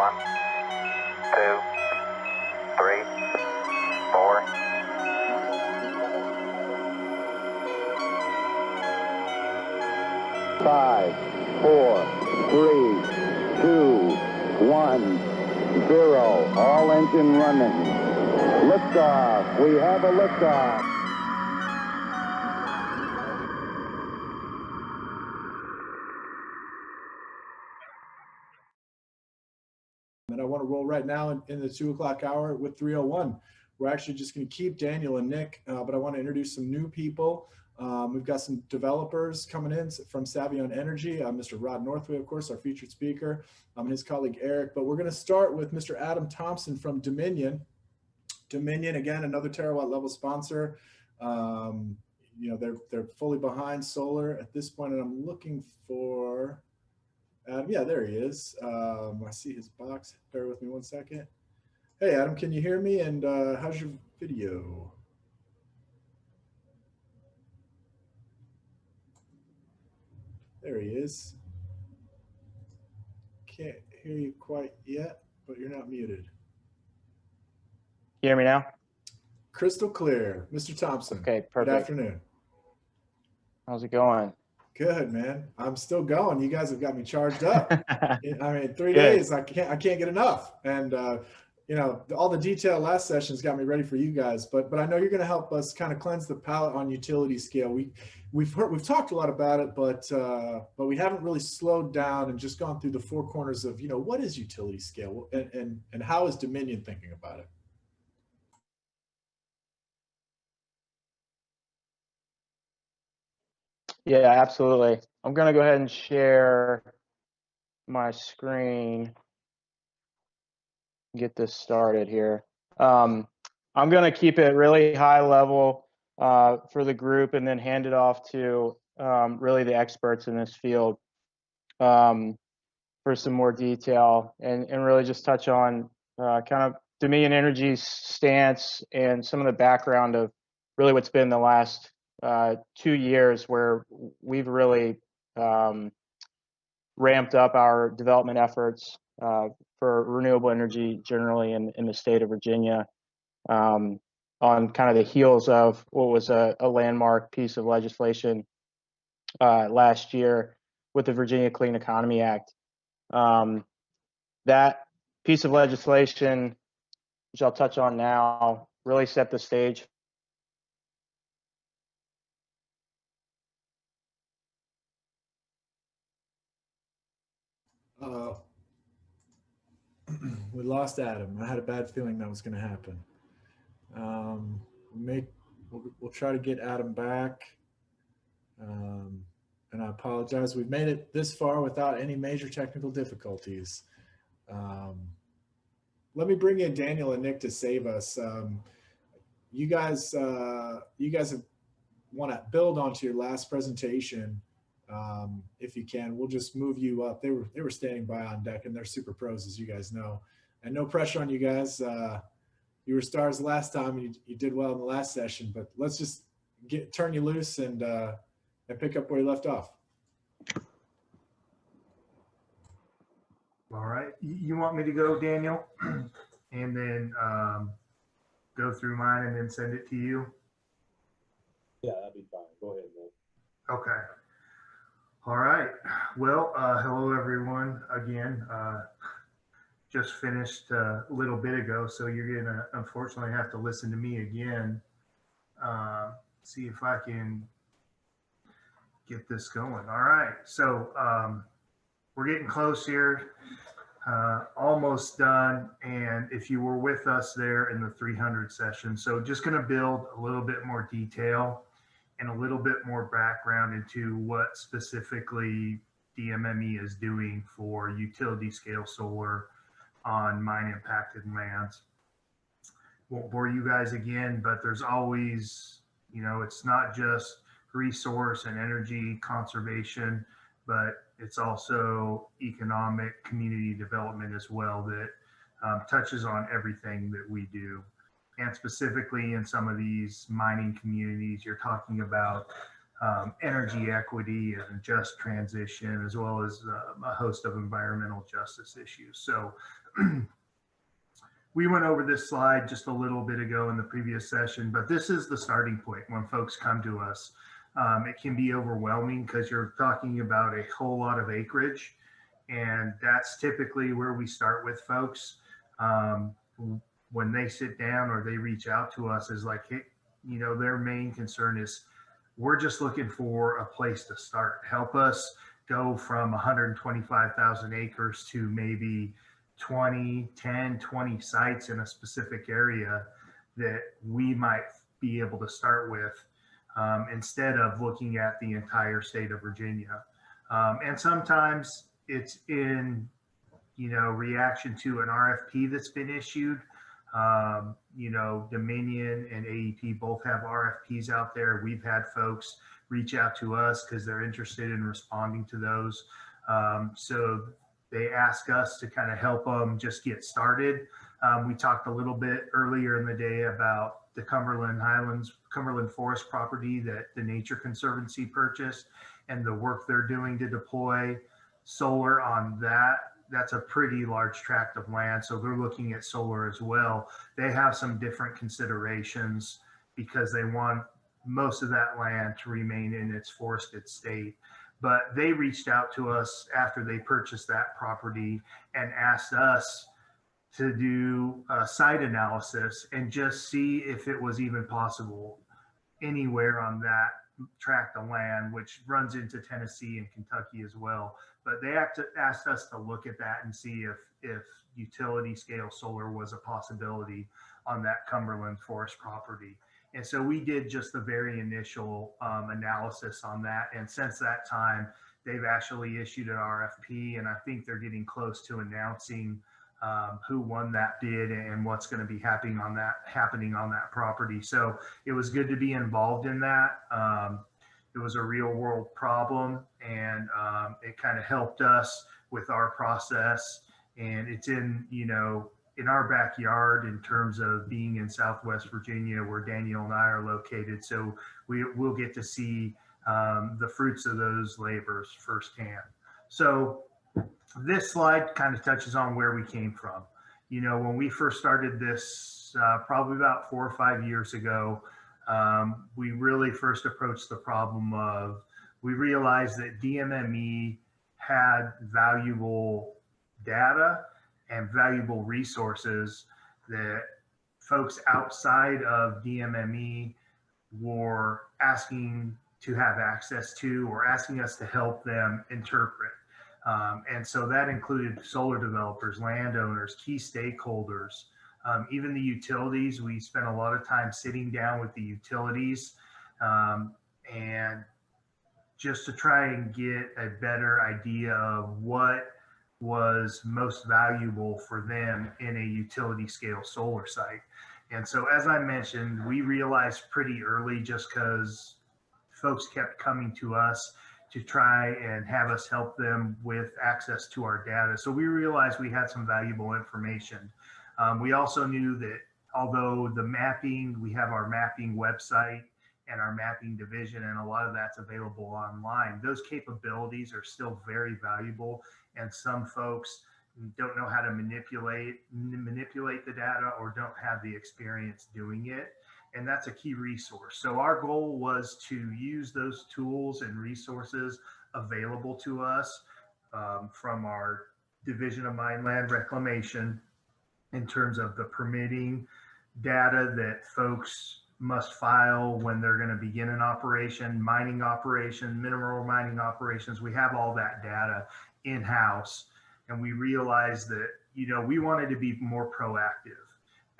1, 2, 3, 4. 5, 4, 3, 2, 1, 0. All engine running. Liftoff. We have a liftoff. And I want to roll right now in the 2 o'clock hour with 301. We're actually just going to keep Daniel and Nick, but I want to introduce some new people. We've got some developers coming in from Savvy on Energy. Mr. Rod Northway, of course, our featured speaker, and his colleague Eric. But we're going to start with Mr. Adam Thompson from Dominion. Dominion, again, another terawatt level sponsor. You know, they're fully behind solar at this point, and I'm looking for Adam. Yeah, there he is. I see his box. Bear with me one second. Hey, Adam, can you hear me? And how's your video? There he is. Can't hear you quite yet, but you're not muted. You hear me now? Crystal clear. Mr. Thompson. Okay, perfect. Good afternoon. How's it going? Good, man. I'm still going. You guys have got me charged up. I mean, 3 Good. days, I can't get enough. And you know, all the detail last session's got me ready for you guys. But I know you're going to help us kind of cleanse the palate on utility scale. We've talked a lot about it, but we haven't really slowed down and just gone through the four corners of, you know, what is utility scale and how is Dominion thinking about it? Yeah, absolutely. I'm going to go ahead and share my screen. Get this started here. I'm going to keep it really high level for the group and then hand it off to really the experts in this field for some more detail and really just touch on kind of Dominion Energy's stance and some of the background of really what's been the last 2 years where we've really ramped up our development efforts for renewable energy generally in the state of Virginia on kind of the heels of what was a landmark piece of legislation last year with the Virginia Clean Economy Act. That piece of legislation, which I'll touch on now, really set the stage. We lost Adam. I had a bad feeling that was going to happen. We'll try to get Adam back. And I apologize. We've made it this far without any major technical difficulties. Let me bring in Daniel and Nick to save us. You guys have want to build onto your last presentation. If you can, we'll just move you up. They were standing by on deck, and they're super pros, as you guys know. And no pressure on you guys. You were stars last time, and you did well in the last session. But let's just turn you loose and pick up where you left off. All right. You want me to go, Daniel, and then go through mine and then send it to you? Yeah, that'd be fine. Go ahead, man. Okay. All right. Well, hello, everyone. Again, just finished a little bit ago, so you're going to unfortunately have to listen to me again. See if I can get this going. All right. So we're getting close here. Almost done. And if you were with us there in the 300 session, so just going to build a little bit more detail and a little bit more background into what specifically DMME is doing for utility scale solar on mine impacted lands. Won't bore you guys again, but there's always, you know, it's not just resource and energy conservation, but it's also economic community development as well that touches on everything that we do. And specifically in some of these mining communities, you're talking about energy equity and just transition, as well as a host of environmental justice issues. So we went over this slide just a little bit ago in the previous session, but this is the starting point when folks come to us. It can be overwhelming because you're talking about a whole lot of acreage, and that's typically where we start with folks. When they sit down or they reach out to us, is like, hey, you know, their main concern is, we're just looking for a place to start. Help us go from 125,000 acres to maybe 10, 20 sites in a specific area that we might be able to start with, instead of looking at the entire state of Virginia. And sometimes it's in, you know, reaction to an RFP that's been issued. You know, Dominion and AEP both have RFPs out there. We've had folks reach out to us because they're interested in responding to those. So they ask us to kind of help them just get started. We talked a little bit earlier in the day about the Cumberland Forest property that the Nature Conservancy purchased, and the work they're doing to deploy solar on that. That's a pretty large tract of land, so they're looking at solar as well. They have some different considerations because they want most of that land to remain in its forested state. But they reached out to us after they purchased that property and asked us to do a site analysis and just see if it was even possible anywhere on that tract of land, which runs into Tennessee and Kentucky as well. But they asked us to look at that and see if utility scale solar was a possibility on that Cumberland Forest property. And so we did just the very initial analysis on that. And since that time, they've actually issued an RFP, and I think they're getting close to announcing who won that bid and what's going to be happening on that property. So it was good to be involved in that. It was a real world problem, and it kind of helped us with our process. And it's in, you know, in our backyard in terms of being in Southwest Virginia, where Daniel and I are located. So we'll get to see the fruits of those labors firsthand. So this slide kind of touches on where we came from. You know, when we first started this, probably about 4 or 5 years ago, we really first approached the problem of, we realized that DMME had valuable data and valuable resources that folks outside of DMME were asking to have access to, or asking us to help them interpret. And so that included solar developers, landowners, key stakeholders, even the utilities. We spent a lot of time sitting down with the utilities and just to try and get a better idea of what was most valuable for them in a utility scale solar site. And so, as I mentioned, we realized pretty early, just because folks kept coming to us to try and have us help them with access to our data. So we realized we had some valuable information. We also knew that although the mapping, we have our mapping website and our mapping division, and a lot of that's available online, those capabilities are still very valuable. And some folks don't know how to manipulate the data, or don't have the experience doing it. And that's a key resource. So our goal was to use those tools and resources available to us from our Division of Mine Land Reclamation, in terms of the permitting data that folks must file when they're going to begin an operation, mining operation, mineral mining operations. We have all that data in-house, and we realized that, you know, we wanted to be more proactive,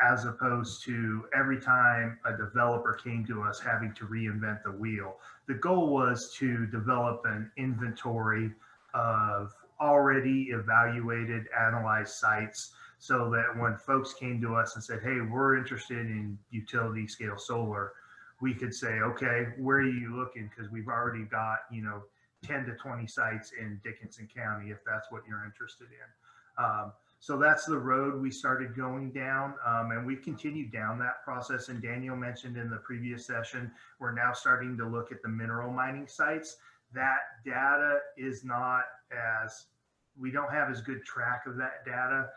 as opposed to every time a developer came to us having to reinvent the wheel. The goal was to develop an inventory of already evaluated, analyzed sites, so that when folks came to us and said, hey, we're interested in utility scale solar, we could say, okay, where are you looking? Because we've already got, you know, 10 to 20 sites in Dickinson County, if that's what you're interested in. So that's the road we started going down, and we continued down that process. And Daniel mentioned in the previous session, we're now starting to look at the mineral mining sites. That data is not as, we don't have as good track of that data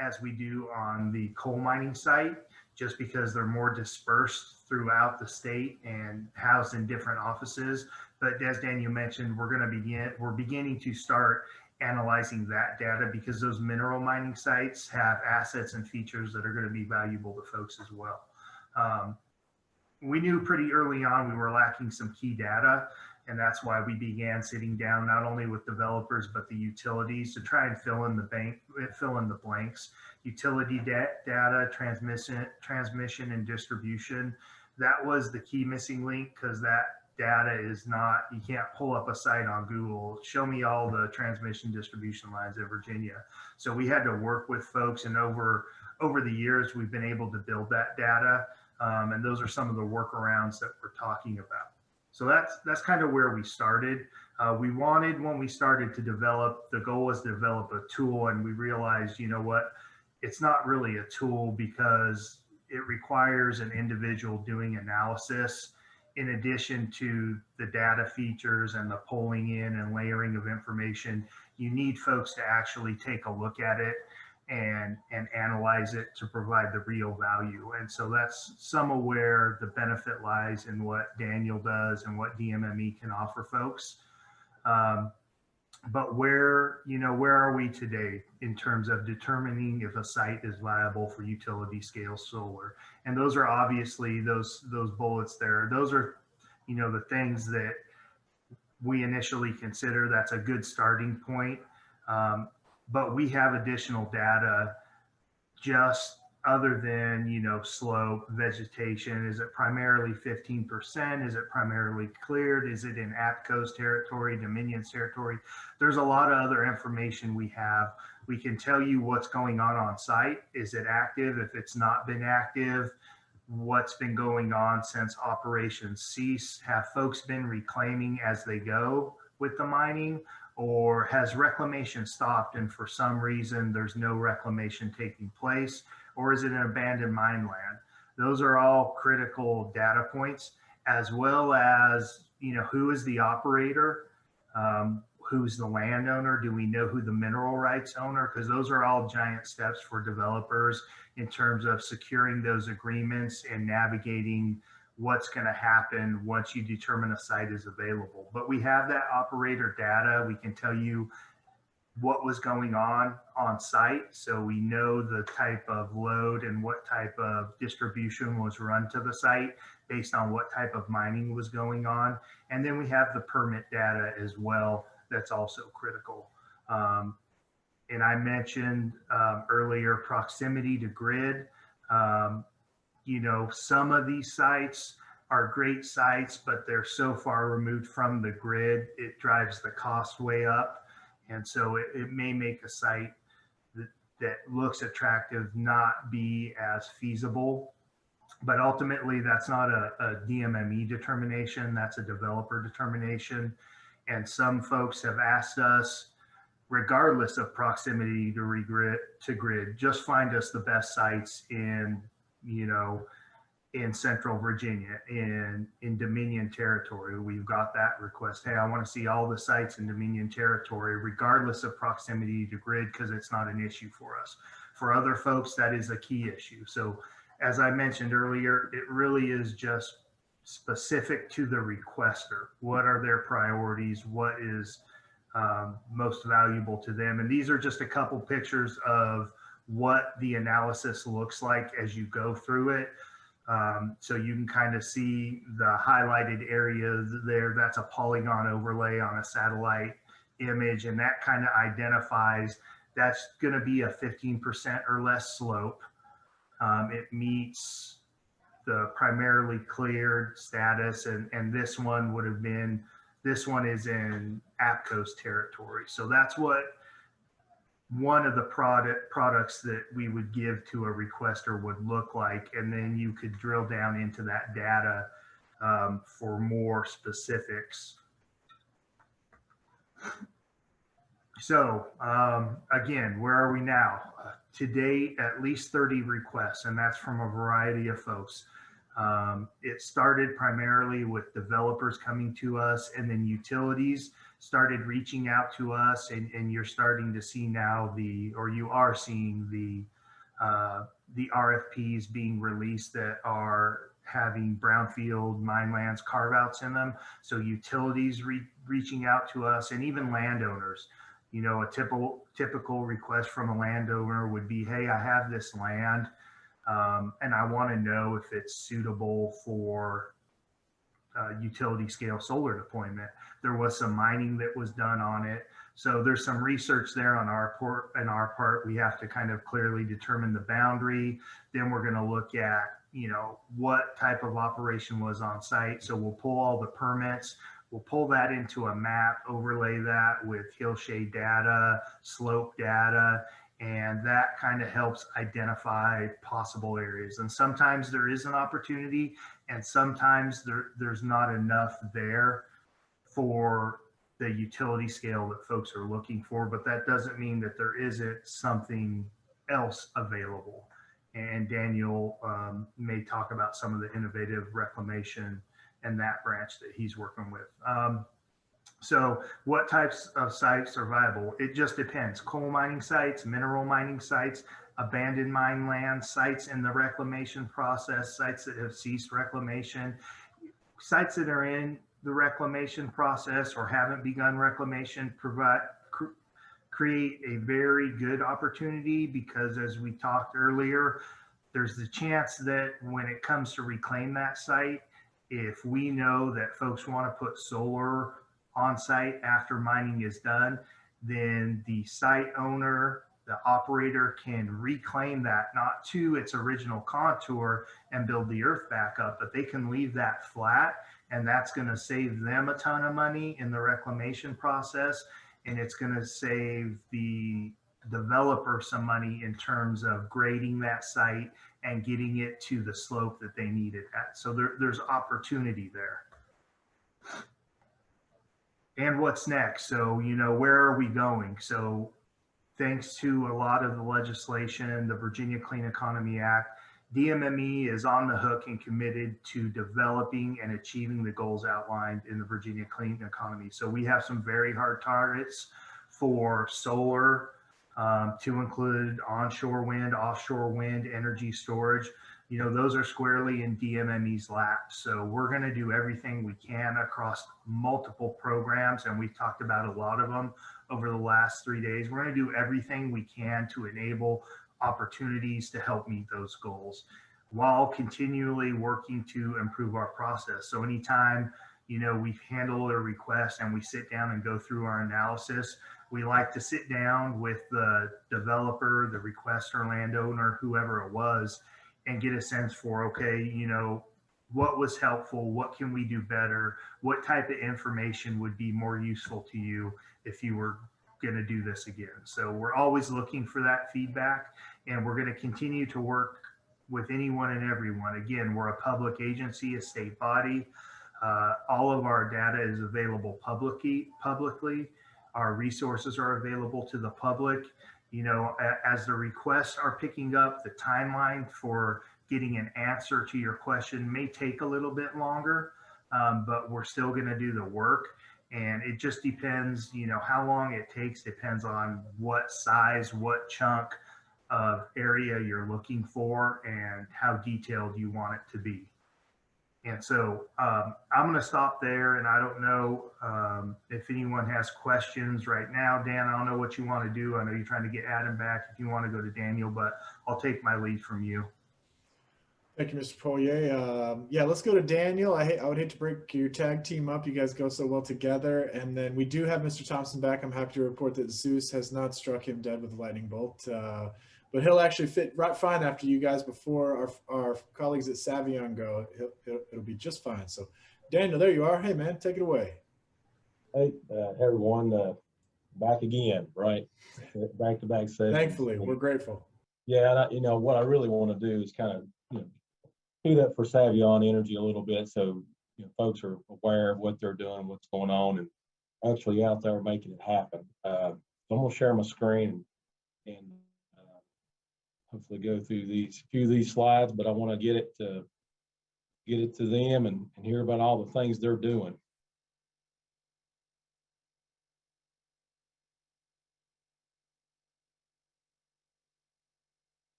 as we do on the coal mining site, just because they're more dispersed throughout the state and housed in different offices. But as Daniel mentioned, we're beginning to start analyzing that data, because those mineral mining sites have assets and features that are going to be valuable to folks as well. We knew pretty early on we were lacking some key data, and that's why we began sitting down not only with developers but the utilities to try and fill in the blanks. Utility data, transmission and distribution. That was the key missing link, because that data is not, you can't pull up a site on Google, show me all the transmission distribution lines in Virginia. So we had to work with folks, and over the years, we've been able to build that data. And those are some of the workarounds that we're talking about. So that's kind of where we started. We wanted, when we started to develop, the goal was to develop a tool, and we realized, you know what, it's not really a tool, because it requires an individual doing analysis in addition to the data features and the pulling in and layering of information. You need folks to actually take a look at it and analyze it to provide the real value. And so that's some of where the benefit lies in what Daniel does and what DMME can offer folks. But where are we today in terms of determining if a site is viable for utility scale solar? And those are obviously those bullets there. Those are, the things that we initially consider. That's a good starting point. But we have additional data, just other than, slope, vegetation. Is it primarily 15%? Is it primarily cleared? Is it in APCO's territory, Dominion's territory? There's a lot of other information we have. We can tell you what's going on site. Is it active? If it's not been active, what's been going on since operations cease? Have folks been reclaiming as they go with the mining? Or has reclamation stopped, and for some reason there's no reclamation taking place? Or is it an abandoned mine land? Those are all critical data points, as well as, who is the operator? Who's the landowner? Do we know who the mineral rights owner? Because those are all giant steps for developers in terms of securing those agreements and navigating what's going to happen once you determine a site is available. But we have that operator data. We can tell you what was going on site, so we know the type of load and what type of distribution was run to the site based on what type of mining was going on. And then we have the permit data as well. That's also critical. And I mentioned earlier proximity to grid. Some of these sites are great sites, but they're so far removed from the grid, it drives the cost way up. And so it may make a site that looks attractive not be as feasible. But ultimately, that's not a DMME determination, that's a developer determination. And some folks have asked us, regardless of proximity to grid, just find us the best sites in Central Virginia, in Dominion territory. We've got that request. Hey, I want to see all the sites in Dominion territory, regardless of proximity to grid, because it's not an issue for us. For other folks, that is a key issue. So as I mentioned earlier, it really is just specific to the requester. What are their priorities? What is most valuable to them? And these are just a couple pictures of what the analysis looks like as you go through it. So you can kind of see the highlighted areas there. That's a polygon overlay on a satellite image, and that kind of identifies that's going to be a 15% or less slope. It meets the primarily cleared status, and this one would have been, this one is in APCO's territory. So that's what one of the products that we would give to a requester would look like. And then you could drill down into that data for more specifics. So again, where are we now? To date, at least 30 requests, and that's from a variety of folks. It started primarily with developers coming to us, and then utilities started reaching out to us, and you're starting to see now you are seeing the RFPs being released that are having brownfield mine lands carve outs in them. So utilities reaching out to us, and even landowners. You know, a typical request from a landowner would be, hey, I have this land, and I want to know if it's suitable for utility scale solar deployment. There was some mining that was done on it. So there's some research there on our part. We have to kind of clearly determine the boundary. Then we're going to look at, you know, what type of operation was on site. So we'll pull all the permits. We'll pull that into a map, overlay that with hillshade data, slope data, and that kind of helps identify possible areas. And sometimes there is an opportunity, and sometimes there's not enough there for the utility scale that folks are looking for, but that doesn't mean that there isn't something else available. And Daniel may talk about some of the innovative reclamation and that branch that he's working with. So what types of sites are viable? It just depends. Coal mining sites, mineral mining sites, abandoned mine land, sites in the reclamation process, sites that have ceased reclamation, sites that are in the reclamation process or haven't begun reclamation create a very good opportunity, because as we talked earlier, there's the chance that when it comes to reclaim that site, if we know that folks want to put solar on site after mining is done, then the site owner, the operator can reclaim that, not to its original contour and build the earth back up, but they can leave that flat, and that's going to save them a ton of money in the reclamation process, and it's going to save the developer some money in terms of grading that site and getting it to the slope that they need it at. So there's opportunity there. And what's next? So, you know, where are we going? So thanks to a lot of the legislation, the Virginia Clean Economy Act, DMME is on the hook and committed to developing and achieving the goals outlined in the Virginia Clean Economy. So we have some very hard targets for solar, to include onshore wind, offshore wind, energy storage. You know, those are squarely in DMME's lap. So we're going to do everything we can across multiple programs, and we've talked about a lot of them over the last 3 days. We're going to do everything we can to enable opportunities to help meet those goals while continually working to improve our process. So anytime, you know, we handle a request and we sit down and go through our analysis, we like to sit down with the developer, the requester, landowner, whoever it was, and get a sense for, okay, you know, what was helpful? What can we do better? What type of information would be more useful to you if you were going to do this again? So we're always looking for that feedback, and we're going to continue to work with anyone and everyone. Again, we're a public agency, a state body. All of our data is available publicly. Our resources are available to the public. You know, as the requests are picking up, the timeline for getting an answer to your question may take a little bit longer, but we're still going to do the work. And it just depends, you know, how long it takes depends on what size, what chunk of area you're looking for and how detailed you want it to be. And so I'm going to stop there, and I don't know if anyone has questions right now. Dan, I don't know what you want to do. I know you're trying to get Adam back if you want to go to Daniel, but I'll take my lead from you. Thank you, Mr. Poirier. Yeah, let's go to Daniel. I would hate to break your tag team up. You guys go so well together. And then we do have Mr. Thompson back. I'm happy to report that Zeus has not struck him dead with a lightning bolt. But he'll actually fit right fine after you guys before our colleagues at Savion go. It'll be just fine. So, Daniel, there you are. Hey, man, take it away. Hey, everyone, back again, right? Back-to-back sessions. Thankfully, we're grateful. Yeah, and you know, what I really want to do is kind of, you know, heat up for Savion Energy a little bit, so you know, folks are aware of what they're doing, what's going on, and actually out there making it happen. So I'm gonna share my screen and hopefully go through few of these slides, but I want to get it to them and hear about all the things they're doing.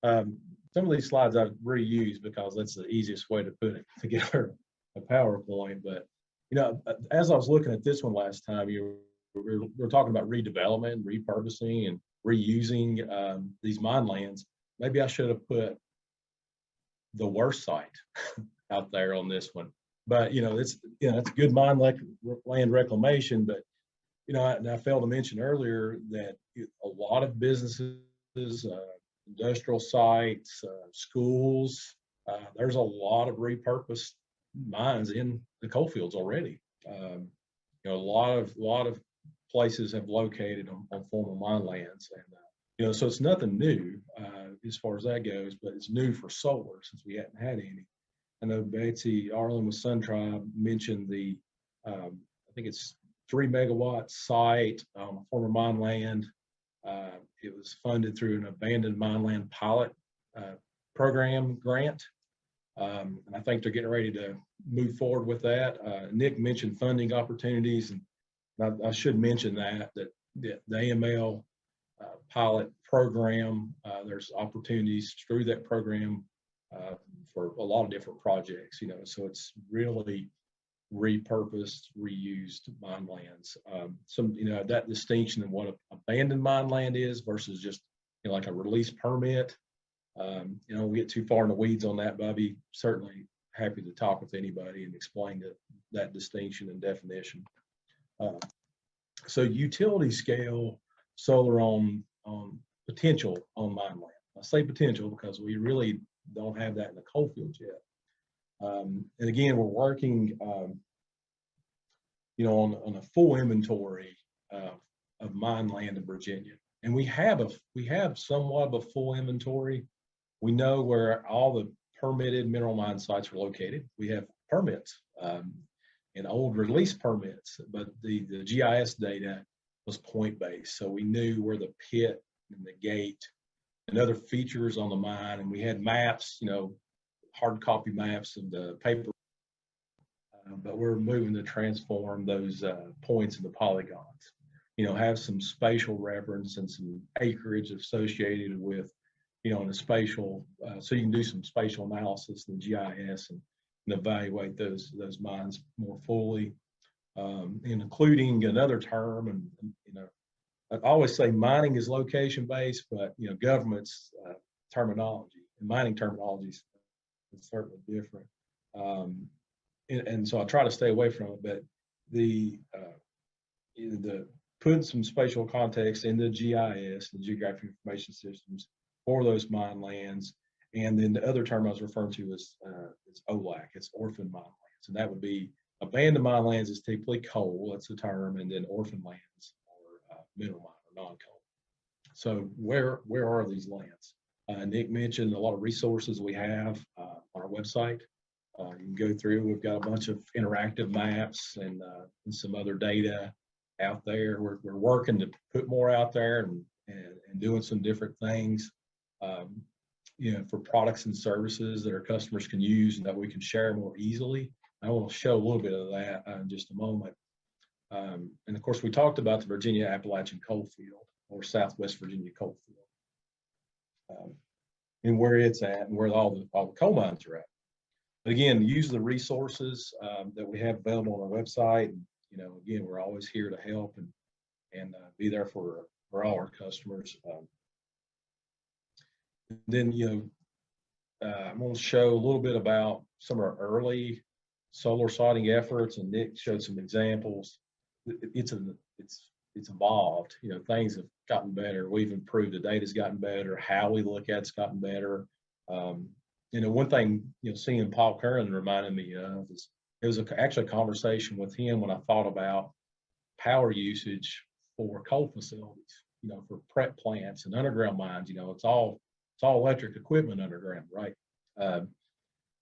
Some of these slides I've reused because that's the easiest way to put it together, a PowerPoint. But you know, as I was looking at this one last time, we're talking about redevelopment, repurposing, and reusing these mine lands. Maybe I should have put the worst site out there on this one. But it's good mine land reclamation. But and I failed to mention earlier that a lot of businesses, industrial sites, schools, there's a lot of repurposed mines in the Coalfields already. A lot of places have located on former mine lands, and so it's nothing new as far as that goes, but it's new for solar since we hadn't had any. I know Betsy Arlen with Sun Tribe mentioned the I think it's 3 megawatt site on former mine land. It was funded through an abandoned mine land pilot program grant. And I think they're getting ready to move forward with that. Nick mentioned funding opportunities, and I should mention that the AML pilot program, there's opportunities through that program for a lot of different projects, so it's really repurposed, reused mine lands. That distinction of what abandoned mine land is versus just like a release permit. We get too far in the weeds on that, but I'd be certainly happy to talk with anybody and explain that distinction and definition. So utility scale solar on potential on mine land. I say potential because we really don't have that in the Coalfields yet. And again, we're working, on a full inventory of mine land in Virginia, and we have somewhat of a full inventory. We know where all the permitted mineral mine sites are located. We have permits and old release permits, but the GIS data was point-based, so we knew where the pit and the gate and other features on the mine, and we had maps, hard copy maps of the paper, but we're moving to transform those points into polygons, have some spatial reference and some acreage associated with, in a spatial, so you can do some spatial analysis in GIS and evaluate those mines more fully, and including another term, and I always say mining is location based, but government's terminology and mining terminology is certainly different, and so I try to stay away from it. But the putting some spatial context in the GIS, the geographic information systems for those mine lands, and then the other term I was referring to is OLAC, it's orphan mine lands, and that would be abandoned mine lands is typically coal, that's the term, and then orphan lands or mineral mine or non-coal. So where are these lands? Nick mentioned a lot of resources we have on our website. You can go through. We've got a bunch of interactive maps and some other data out there. We're working to put more out there and doing some different things, for products and services that our customers can use and that we can share more easily. I want to show a little bit of that in just a moment. And of course, we talked about the Virginia Appalachian Coalfield or Southwest Virginia Coalfield, and where it's at and where all the coal mines are at. But again, use the resources that we have available on our website. And, again, we're always here to help and be there for all our customers. Then, I'm going to show a little bit about some of our early solar siting efforts, and Nick showed some examples. It's evolved. Things have gotten better. We've improved. The data's gotten better. How we look at it's gotten better. One thing seeing Paul Curran reminded me of is it was actually a conversation with him when I thought about power usage for coal facilities. For prep plants and underground mines. It's all electric equipment underground, right?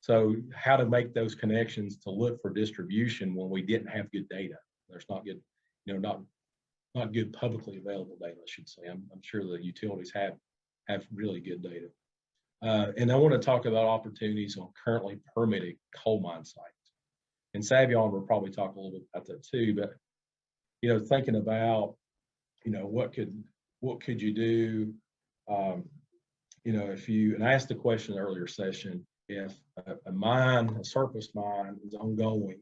So how to make those connections to look for distribution when we didn't have good data. There's not good. not good publicly available data, I should say. I'm sure the utilities have really good data. And I want to talk about opportunities on currently permitted coal mine sites. And Savion will probably talk a little bit about that too, but thinking about what could you do, if you, and I asked the question in the earlier session, if a surface mine is ongoing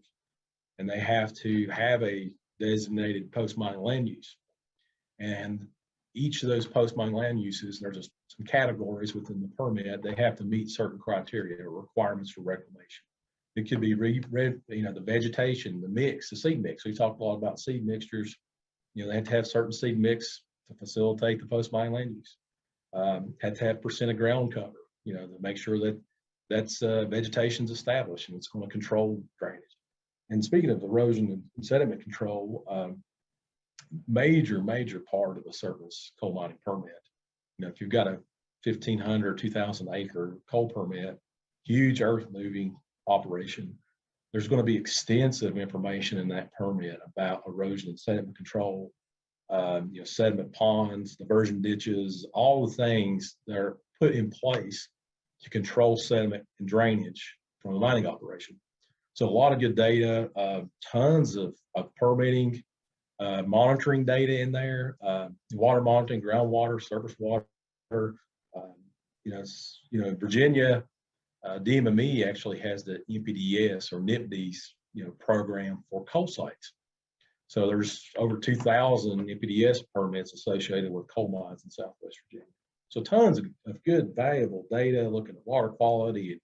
and they have to have a designated post-mining land use, and each of those post-mining land uses, there's some categories within the permit, they have to meet certain criteria or requirements for reclamation. It could be the vegetation, the mix, the seed mix. We talked a lot about seed mixtures. They have to have certain seed mix to facilitate the post-mining land use. Had to have percent of ground cover, to make sure that that's vegetation's established and it's going to control drainage. And speaking of erosion and sediment control, major part of a surface coal mining permit. If you've got a 1,500, 2,000 acre coal permit, huge earth moving operation, there's going to be extensive information in that permit about erosion and sediment control, sediment ponds, diversion ditches, all the things that are put in place to control sediment and drainage from a mining operation. So a lot of good data, tons of permitting, monitoring data in there, water monitoring, groundwater, surface water. Virginia, DMME actually has the NPDES or NIPDES, program for coal sites. So there's over 2,000 NPDES permits associated with coal mines in Southwest Virginia. So tons of good, valuable data looking at water quality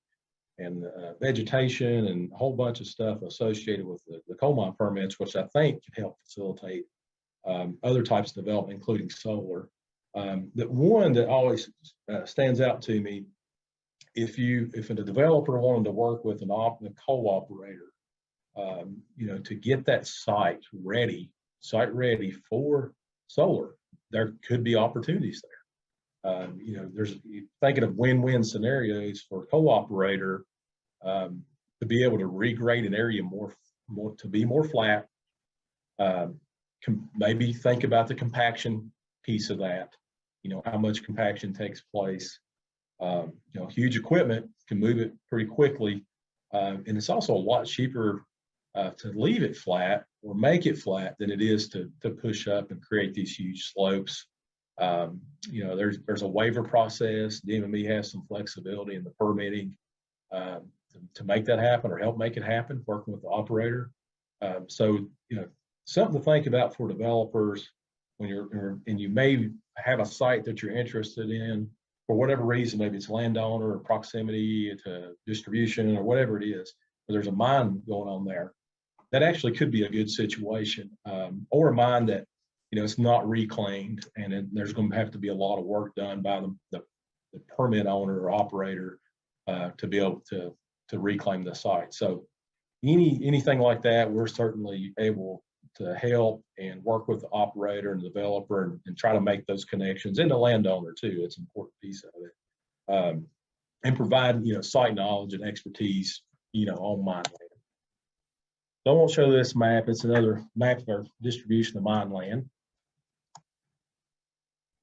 and vegetation and a whole bunch of stuff associated with the coal mine permits, which I think can help facilitate other types of development, including solar. The one that always stands out to me, if a developer wanted to work with a coal operator, to get that site ready for solar, there could be opportunities there. There's thinking of win-win scenarios for a coal operator to be able to regrade an area more to be more flat. Maybe think about the compaction piece of that. How much compaction takes place. Huge equipment can move it pretty quickly, and it's also a lot cheaper to leave it flat or make it flat than it is to push up and create these huge slopes. There's a waiver process. DMME has some flexibility in the permitting to make that happen or help make it happen, working with the operator. So something to think about for developers when you may have a site that you're interested in for whatever reason, maybe it's landowner or proximity to distribution or whatever it is, but there's a mine going on there. That actually could be a good situation, or a mine that it's not reclaimed, and there's going to have to be a lot of work done by the permit owner or operator to be able to reclaim the site. So anything like that, we're certainly able to help and work with the operator and developer and try to make those connections, and the landowner too. It's an important piece of it, and provide site knowledge and expertise on mine land. So I won't show this map. It's another map of our distribution of mine land.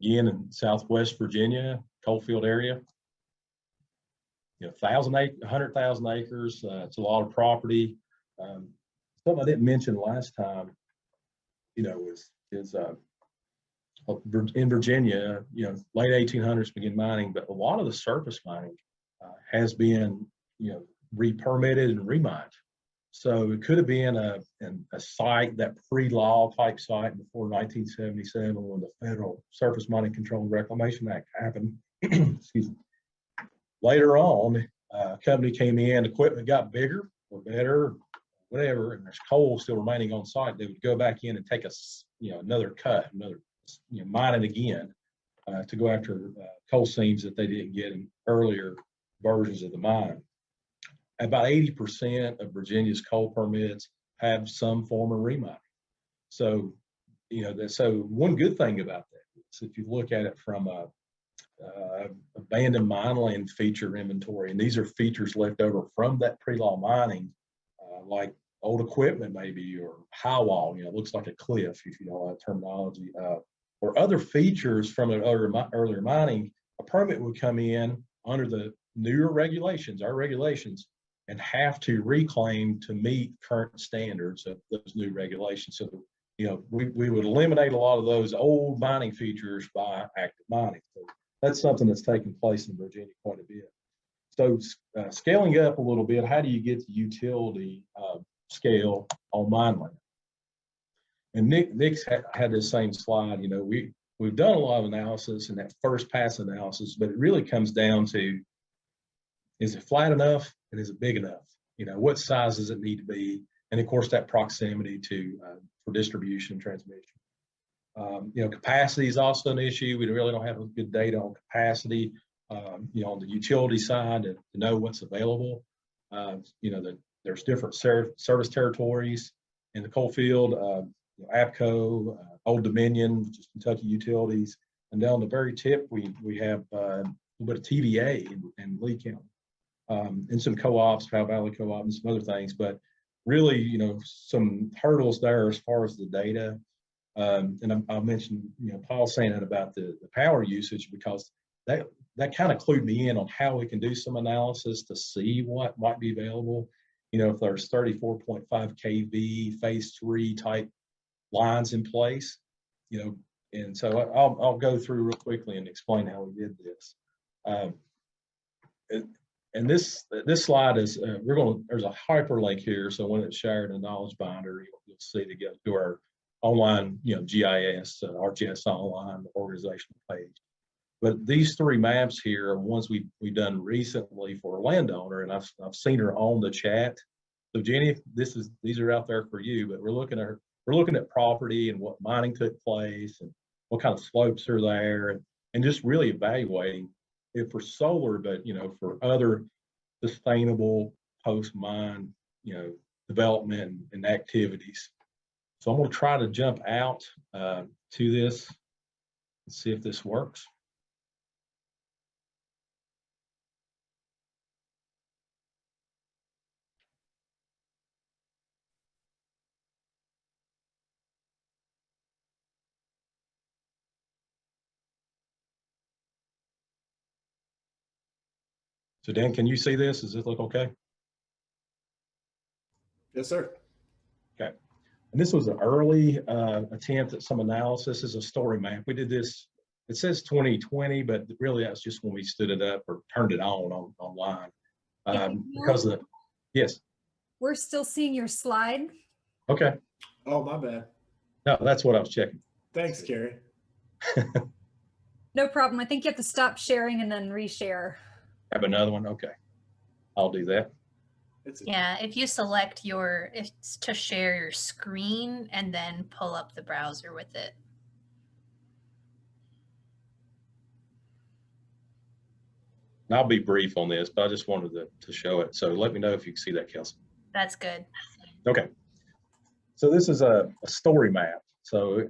Again, in Southwest Virginia, Coalfield area. 100,000 acres. It's a lot of property. Something I didn't mention last time, is in Virginia, late 1800s begin mining, but a lot of the surface mining has been, re-permitted and remined. So it could have been a site, that pre-law type site before 1977 when the Federal Surface Mining Control and Reclamation Act happened. Excuse me. Later on, a company came in, equipment got bigger or better, whatever, and there's coal still remaining on site. They would go back in and take another cut, mine it again to go after coal seams that they didn't get in earlier versions of the mine. About 80% of Virginia's coal permits have some form of remining. So, so one good thing about that is if you look at it from a abandoned mine land feature inventory, and these are features left over from that pre-law mining, like old equipment maybe, or high wall, it looks like a cliff, if you know that terminology, or other features from an earlier mining, a permit would come in under the newer regulations, our regulations, and have to reclaim to meet current standards of those new regulations. So, we would eliminate a lot of those old mining features by active mining. So that's something that's taking place in Virginia quite a bit. So scaling up a little bit, how do you get the utility scale on mine land? And Nick's had this same slide. We've done a lot of analysis and that first pass analysis, but it really comes down to, is it flat enough and is it big enough? What size does it need to be? And of course, that proximity to for distribution and transmission. Capacity is also an issue. We really don't have good data on capacity. On the utility side to know what's available. That there's different service territories in the Coalfield, APCO, Old Dominion, which is Kentucky Utilities, and down the very tip we have a little bit of TVA in Lee County, and some co-ops, Powell Valley Co-op, and some other things. But really, some hurdles there as far as the data. And I mentioned, Paul saying that about the power usage, because that kind of clued me in on how we can do some analysis to see what might be available. If there's 34.5 kV phase 3 type lines in place, and so I'll go through real quickly and explain how we did this. And this slide is, there's a hyperlink here. So when it's shared in a knowledge binder, you'll see to go to our online, GIS, ArcGIS Online organizational page. But these three maps here are ones we've done recently for a landowner, and I've seen her on the chat. So Jenny, these are out there for you. But we're looking at property and what mining took place and what kind of slopes are there, and just really evaluating it for solar, but for other sustainable post-mine development and activities. So I'm going to try to jump out to this and see if this works. So Dan, can you see this? Does this look okay? Yes, sir. Okay. And this was an early attempt at some analysis. As a story map. We did this, it says 2020, but really that's just when we stood it up or turned it online. Because of the, yes. We're still seeing your slide. Okay. Oh, my bad. No, that's what I was checking. Thanks, Carrie. No problem. I think you have to stop sharing and then reshare. Have another one? Okay. I'll do that. Yeah, if you select it's to share your screen and then pull up the browser with it. And I'll be brief on this, but I just wanted to show it. So let me know if you can see that, Kelsey. That's good. Okay. So this is a story map. So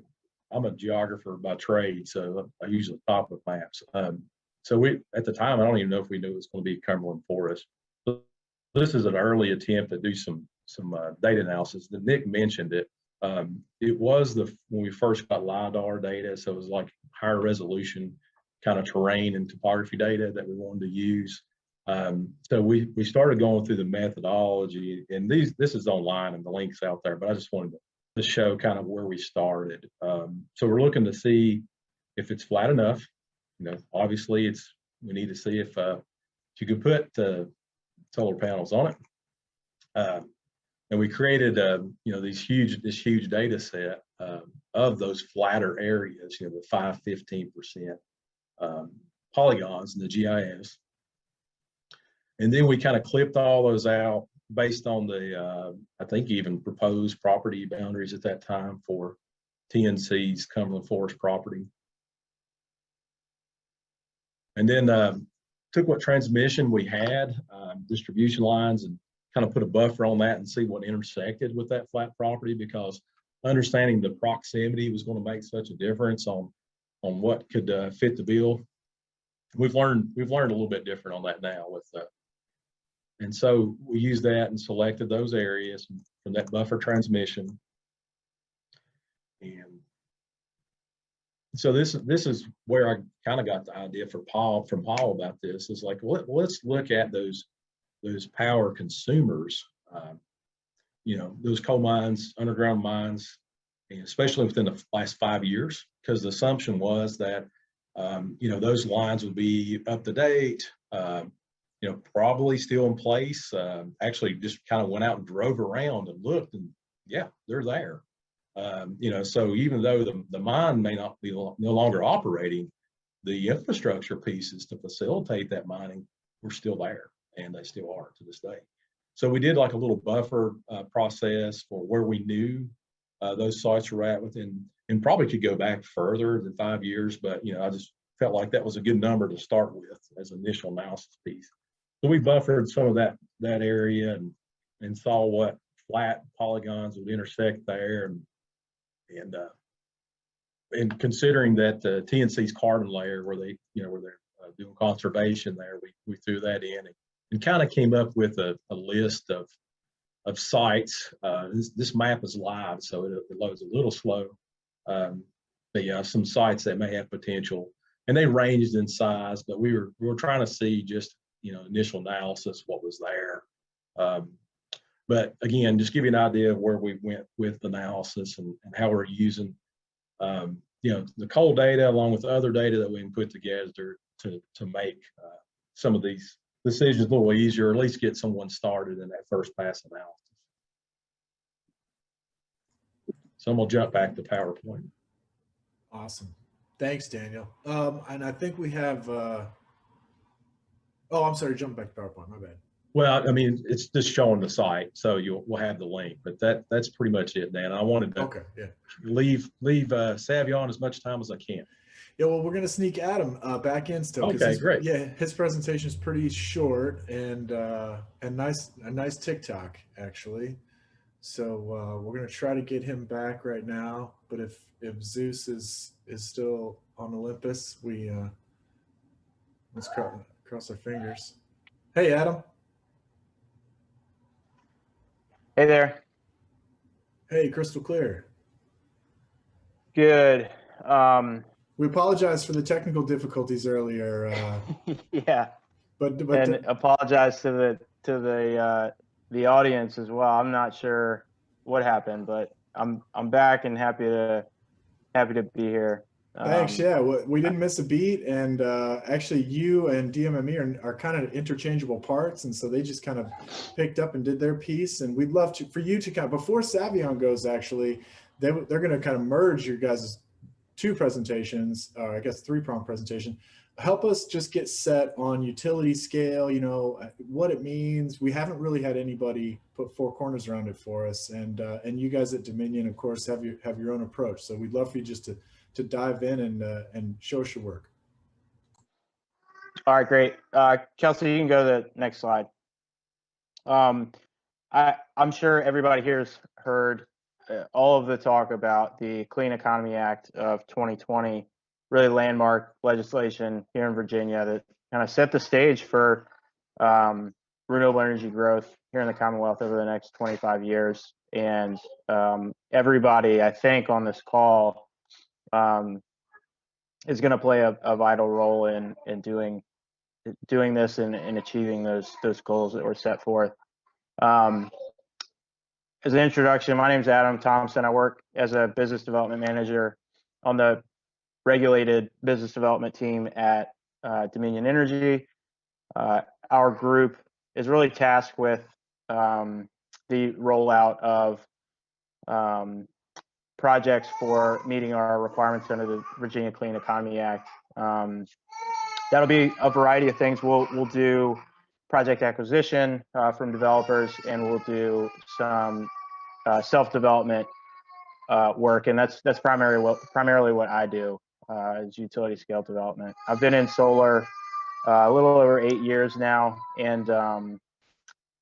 I'm a geographer by trade, so I usually top with maps. So at the time, I don't even know if we knew it was going to be Cumberland Forest. This is an early attempt to do some data analysis. Nick mentioned it. It was when we first got LiDAR data, so it was like higher resolution kind of terrain and topography data that we wanted to use. So we started going through the methodology, and this is online and the link's out there, but I just wanted to show kind of where we started. So we're looking to see if it's flat enough. Obviously we need to see if you could put solar panels on it. And we created this huge data set of those flatter areas, the 5-15% polygons in the GIS. And then we kind of clipped all those out based on the, I think even proposed property boundaries at that time for TNC's Cumberland Forest property. And then took what transmission we had, distribution lines, and kind of put a buffer on that and see what intersected with that flat property, because understanding the proximity was going to make such a difference on what could fit the bill. We've learned a little bit different on that now with and so we used that and selected those areas that buffer transmission. And so this is where I kind of got the idea from Paul about this. Is like, let's look at those power consumers, those coal mines, underground mines, and especially within the last 5 years, because the assumption was that those lines would be up to date, probably still in place. Actually just kind of went out and drove around and looked, and yeah, they're there. So even though the mine may not be no longer operating, the infrastructure pieces to facilitate that mining were still there, and they still are to this day. So we did like a little buffer process for where we knew those sites were at within, and probably could go back further than 5 years, but I just felt like that was a good number to start with as initial analysis piece. So we buffered some of that area and saw what flat polygons would intersect there, and considering that TNC's carbon layer, where they're doing conservation there, we threw that in and kind of came up with a list of sites. This map is live, so it loads a little slow. But yeah, some sites that may have potential, and they ranged in size, but we were trying to see just initial analysis, what was there. But again, just give you an idea of where we went with the analysis and how we're using the coal data along with other data that we can put together to make some of these decisions a little easier, or at least get someone started in that first pass analysis. So I'm gonna jump back to PowerPoint. Awesome. Thanks, Daniel. And I think we have, oh, I'm sorry, jump back to PowerPoint, my bad. Well, I mean, it's just showing the site, so we'll have the link, but that's pretty much it, Dan. I wanted to leave Savion as much time as I can. Yeah, well, we're going to sneak Adam back in still. Okay, great. Yeah, his presentation is pretty short and a nice TikTok, actually. So we're going to try to get him back right now. But if Zeus is still on Olympus, we let's cross our fingers. Hey, Adam. Hey there. Hey, crystal clear. Good. We apologize for the technical difficulties earlier. Yeah. But apologize to the audience as well. I'm not sure what happened, but I'm back and happy to be here. Thanks. Yeah, we didn't miss a beat, and actually, you and DMME are kind of interchangeable parts, and so they just kind of picked up and did their piece. And we'd love for you to kind of, before Savion goes, actually, they're going to kind of merge your guys' two presentations, or I guess three-pronged presentation. Help us just get set on utility scale, what it means. We haven't really had anybody put four corners around it for us, and you guys at Dominion, of course, have your own approach. So we'd love for you just to dive in and show us your work. All right, great. Kelsey, you can go to the next slide. I'm sure everybody here has heard all of the talk about the Clean Economy Act of 2020, really landmark legislation here in Virginia that kind of set the stage for renewable energy growth here in the Commonwealth over the next 25 years. And everybody, I think, on this call is going to play a vital role in doing this and achieving those goals that were set forth. As an introduction, my name is Adam Thompson. I work as a business development manager on the regulated business development team at Dominion Energy. Our group is really tasked with the rollout of projects for meeting our requirements under the Virginia Clean Economy Act. That'll be a variety of things. We'll do project acquisition from developers, and we'll do some self-development work, and that's primarily what I do is utility scale development. I've been in solar a little over 8 years now, and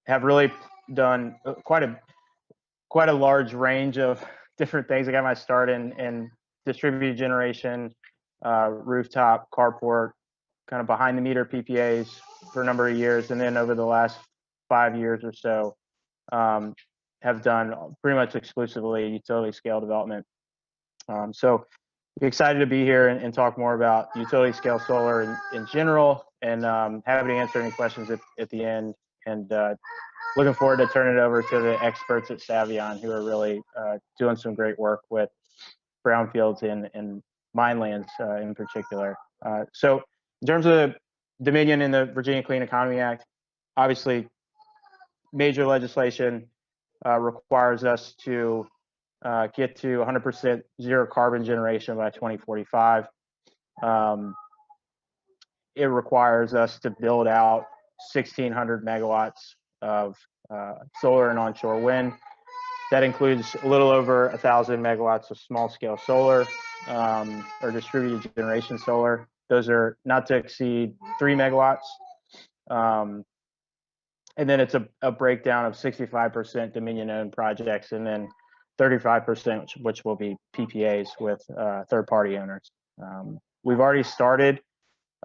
have really done quite a large range of different things. I got my start in distributed generation, rooftop, carport, kind of behind the meter PPAs for a number of years, and then over the last 5 years or so, have done pretty much exclusively utility scale development. So excited to be here and talk more about utility scale solar in general, and happy to answer any questions at the end. And looking forward to turning it over to the experts at Savion, who are really doing some great work with brownfields and mine lands in particular. So in terms of Dominion and the Virginia Clean Economy Act, obviously major legislation requires us to get to 100% zero carbon generation by 2045. It requires us to build out 1,600 megawatts of solar and onshore wind. That includes a little over 1,000 megawatts of small scale solar or distributed generation solar. Those are not to exceed 3 megawatts. And then it's a breakdown of 65% Dominion owned projects, and then 35%, which will be PPAs with third party owners. We've already started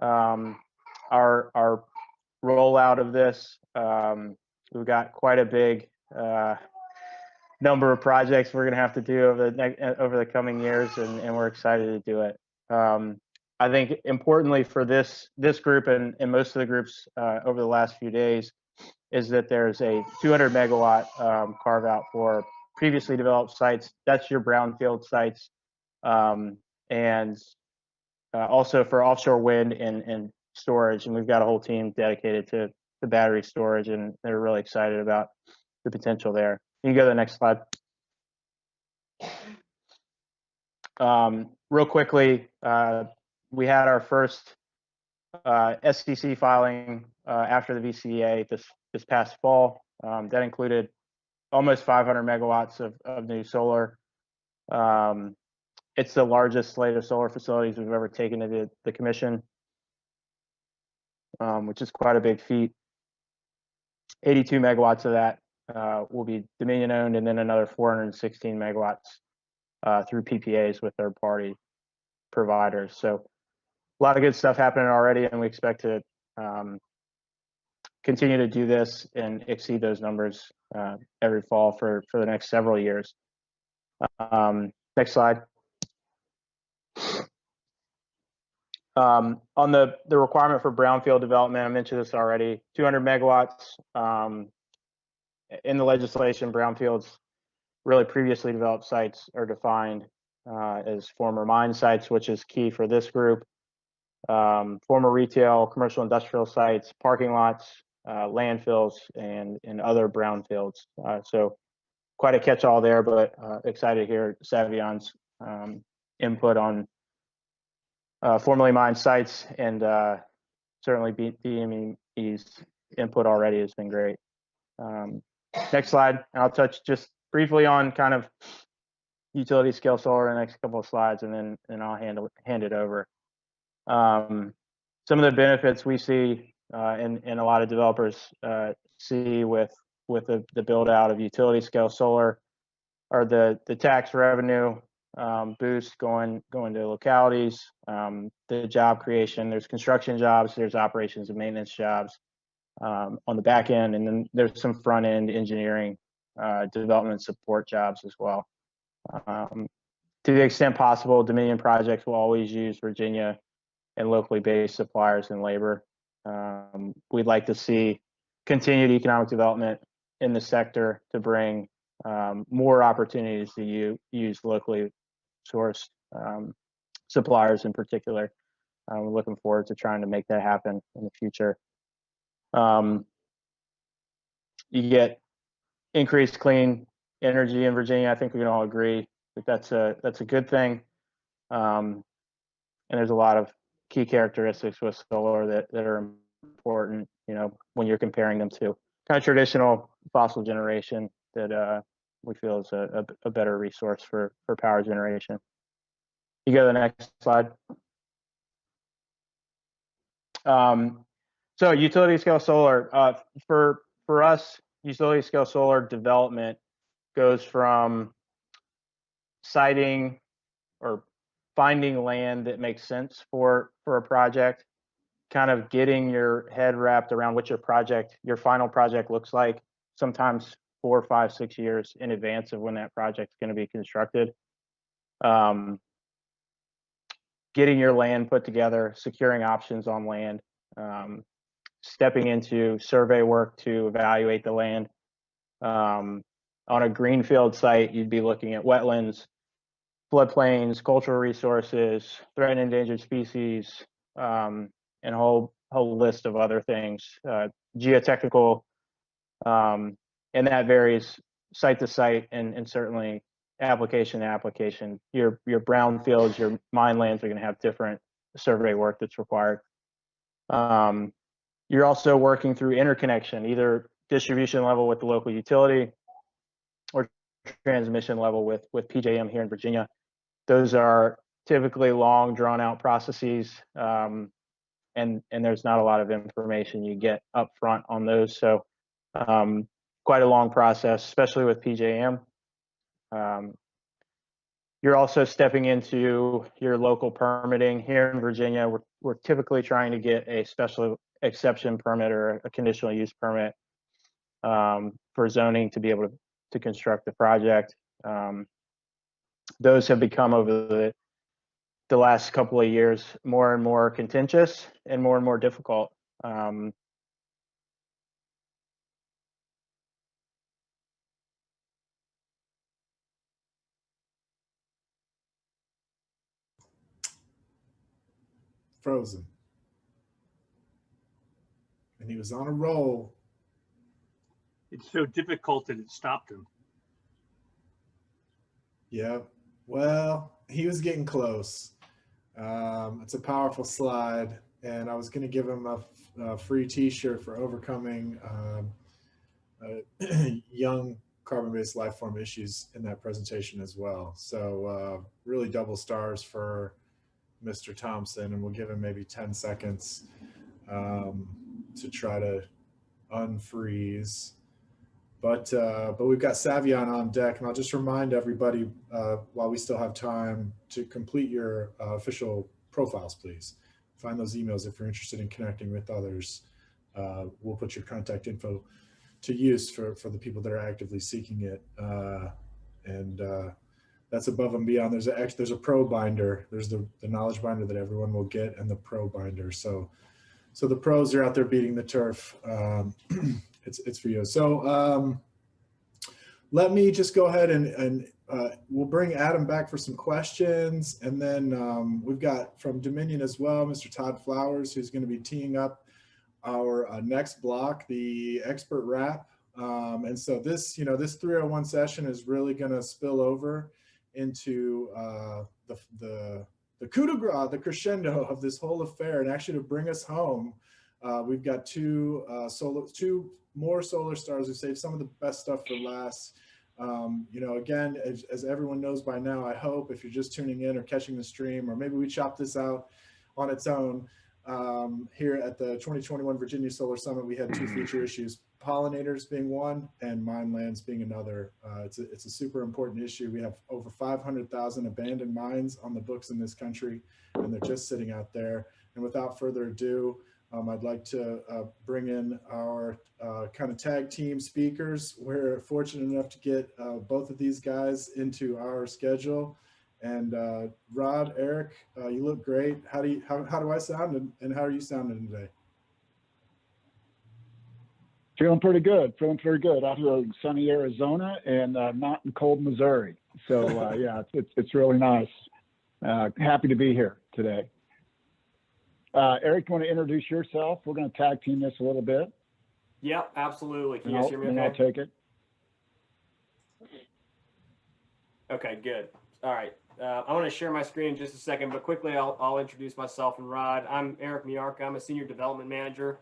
our rollout of this. We've got quite a big number of projects we're going to have to do over the coming years, and we're excited to do it. I think importantly for this group and most of the groups over the last few days is that there's a 200 megawatt carve out for previously developed sites. That's your brownfield sites, and also for offshore wind and storage. And we've got a whole team dedicated to the battery storage, and they're really excited about the potential there. You can go to the next slide. Real quickly, we had our first SCC filing after the VCEA this past fall. That included almost 500 megawatts of new solar. It's the largest slate of solar facilities we've ever taken to the commission, which is quite a big feat. 82 megawatts of that will be Dominion owned, and then another 416 megawatts through PPAs with third party providers. So a lot of good stuff happening already, and we expect to continue to do this and exceed those numbers every fall for the next several years. Next slide. On the requirement for brownfield development, I mentioned this already, 200 megawatts. In the legislation, brownfields, really previously developed sites, are defined as former mine sites, which is key for this group. Former retail, commercial, industrial sites, parking lots, landfills, and other brownfields. So quite a catch-all there, but excited to hear Savion's input on formerly mined sites, and certainly DMME's input already has been great. Next slide. I'll touch just briefly on kind of utility scale solar in the next couple of slides, and then I'll hand it over. Some of the benefits we see and a lot of developers see with the build out of utility scale solar are the tax revenue boost going to localities, the job creation. There's construction jobs, there's operations and maintenance jobs on the back end, and then there's some front end engineering development support jobs as well. To the extent possible, Dominion projects will always use Virginia and locally based suppliers and labor. We'd like to see continued economic development in the sector to bring more opportunities to use locally sourced suppliers in particular. We're looking forward to trying to make that happen in the future. You get increased clean energy in Virginia. I think we can all agree that that's a good thing. And there's a lot of key characteristics with solar that are important, when you're comparing them to kind of traditional fossil generation that we feel is a better resource for power generation. You go to the next slide. So utility scale solar, for us, utility scale solar development goes from siting or finding land that makes sense for a project, kind of getting your head wrapped around what your final project looks like. Sometimes 4, 5, 6 years in advance of when that project's going to be constructed. Getting your land put together, securing options on land, stepping into survey work to evaluate the land. On a greenfield site, you'd be looking at wetlands, floodplains, cultural resources, threatened and endangered species, and a whole list of other things, geotechnical, and that varies site to site and certainly application to application. Your brownfields, your mine lands are going to have different survey work that's required. You're also working through interconnection, either distribution level with the local utility or transmission level with PJM here in Virginia. Those are typically long, drawn-out processes, and there's not a lot of information you get up front on those. So quite a long process, especially with PJM. You're also stepping into your local permitting. Here in Virginia, we're typically trying to get a special exception permit or a conditional use permit for zoning to be able to construct the project. Those have become, over the last couple of years, more and more contentious and more difficult. Frozen. And he was on a roll. It's so difficult that it stopped him. Yeah, well, he was getting close. It's a powerful slide, and I was going to give him a free t-shirt for overcoming young carbon-based life form issues in that presentation as well. So really double stars for Mr. Thompson, and we'll give him maybe 10 seconds to try to unfreeze. But we've got Savion on deck, and I'll just remind everybody while we still have time to complete your official profiles, please. Find those emails if you're interested in connecting with others. We'll put your contact info to use for the people that are actively seeking it. And that's above and beyond. There's a pro binder. There's the knowledge binder that everyone will get, and the pro binder. So the pros are out there beating the turf. It's for you. So let me just go ahead and we'll bring Adam back for some questions. And then we've got from Dominion as well, Mr. Todd Flowers, who's going to be teeing up our next block, the expert wrap. And so this 301 session is really going to spill over into the coup de grace, the crescendo of this whole affair. And actually, to bring us home, we've got two more solar stars who saved some of the best stuff for last. Again, as everyone knows by now, I hope, if you're just tuning in or catching the stream, or maybe we chop this out on its own, here at the 2021 Virginia Solar Summit, we had two feature issues, pollinators being one and mine lands being another. It's a super important issue. We have over 500,000 abandoned mines on the books in this country, and they're just sitting out there. And without further ado, I'd like to bring in our kind of tag team speakers. We're fortunate enough to get both of these guys into our schedule. And Rod, Eric, you look great. How do I sound, and how are you sounding today? Feeling pretty good. Out here in sunny Arizona and mountain cold Missouri. So yeah, it's really nice. Happy to be here today. Eric, you want to introduce yourself? We're going to tag team this a little bit. Yeah, absolutely. Can you guys hear me okay? I'll take it. Okay, good. All right. I want to share my screen in just a second, but quickly I'll introduce myself and Rod. I'm Eric Miarka. I'm a senior development manager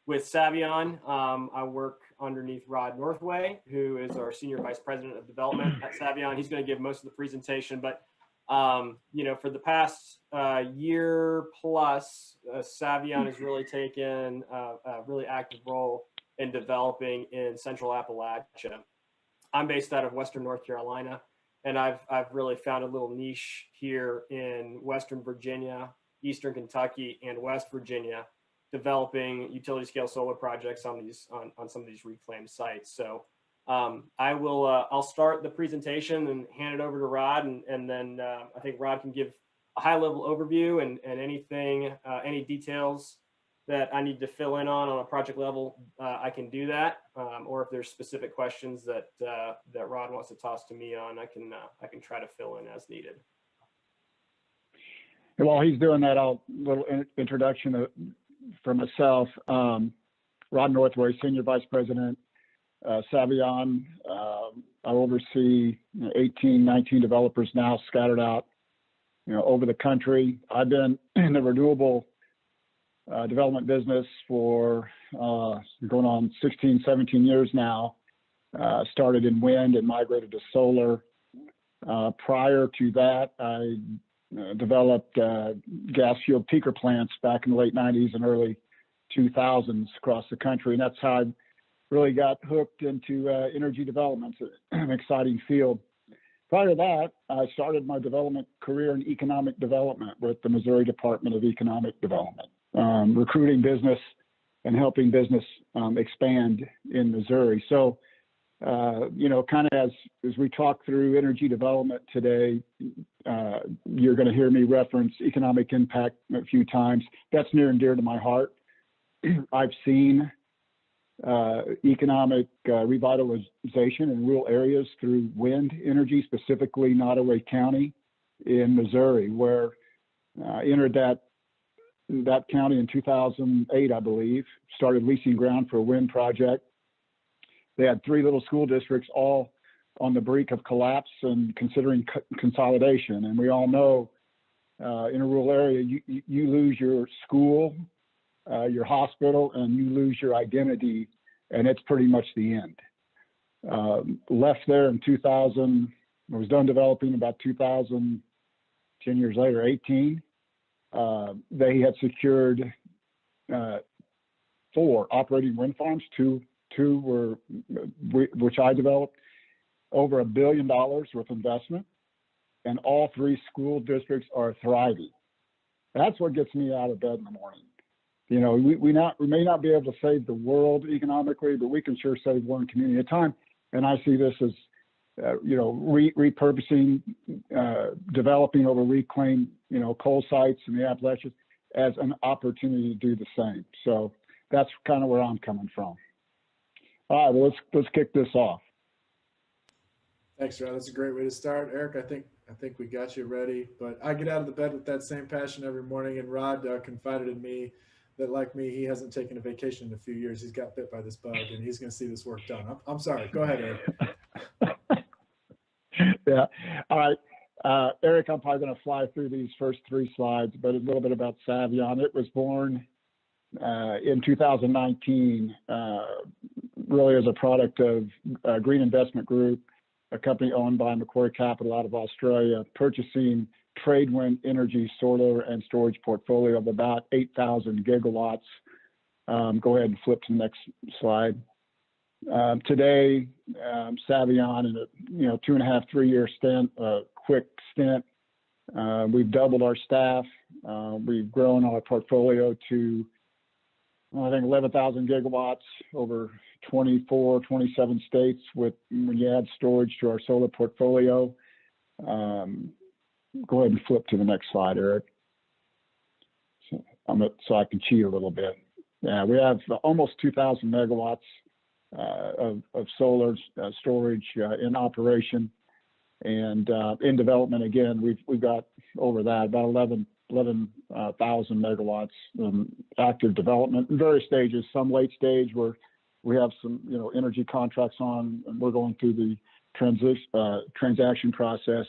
with Savion. I work underneath Rod Northway, who is our senior vice president of development at Savion. He's going to give most of the presentation, but for the past year plus, Savion has really taken a really active role in developing in Central Appalachia. I'm based out of Western North Carolina, and I've really found a little niche here in Western Virginia, Eastern Kentucky, and West Virginia, developing utility scale solar projects on some of these reclaimed sites. So I'll start the presentation and hand it over to Rod, and then I think Rod can give a high level overview and anything, any details that I need to fill in on a project level, I can do that. Or if there's specific questions that Rod wants to toss to me on, I can try to fill in as needed. While he's doing that, I'll little introduction for myself. Rod Northway, Senior Vice President, Savion. I oversee 18, 19 developers now scattered out, over the country. I've been in the renewable development business for going on 16, 17 years now. Started in wind and migrated to solar. Prior to that, I developed gas fueled peaker plants back in the late 90s and early 2000s across the country. And that's how I really got hooked into energy development. It's an exciting field. Prior to that, I started my development career in economic development with the Missouri Department of Economic Development, recruiting business and helping business expand in Missouri. So, kind of as we talk through energy development today, you're going to hear me reference economic impact a few times. That's near and dear to my heart. I've seen economic revitalization in rural areas through wind energy, specifically Nottoway County in Missouri, where I entered that county in 2008, I believe, started leasing ground for a wind project. They had 3 little school districts all on the brink of collapse and considering consolidation. And we all know in a rural area, you lose your school, your hospital, and you lose your identity, and it's pretty much the end. Left there in 2000, I was done developing about 2000, 10 years later, 18. They had secured 4 operating wind farms, two were, which I developed, over $1 billion worth investment, and all 3 school districts are thriving. That's what gets me out of bed in the morning. We may not be able to save the world economically, but we can sure save one community at a time. And I see this as, repurposing, developing over reclaimed, coal sites in the Appalachians as an opportunity to do the same. So that's kind of where I'm coming from. All right, well, let's kick this off. Thanks, Rod. That's a great way to start. Eric, I think we got you ready, but I get out of the bed with that same passion every morning, and Rod confided in me that, like me, he hasn't taken a vacation in a few years. He's got bit by this bug, and he's going to see this work done. I'm sorry. Go ahead, Eric. Yeah. All right. Eric, I'm probably going to fly through these first 3 slides, but a little bit about Savion. It was born in 2019, really as a product of Green Investment Group, a company owned by Macquarie Capital out of Australia, purchasing Tradewind Energy solar and storage portfolio of about 8,000 gigawatts. Go ahead and flip to the next slide. Today, Savion, in a 2.5, 3-year stint, quick stint, we've doubled our staff. We've grown our portfolio to, I think, 11,000 gigawatts over 24, 27 states when you add storage to our solar portfolio. Go ahead and flip to the next slide, Eric. So I can cheat a little bit. Yeah, we have almost 2,000 megawatts of solar storage in operation, and in development. Again, we've got over that, about 11,000 megawatts active development in various stages. Some late stage where we have some energy contracts on, and we're going through the transaction process,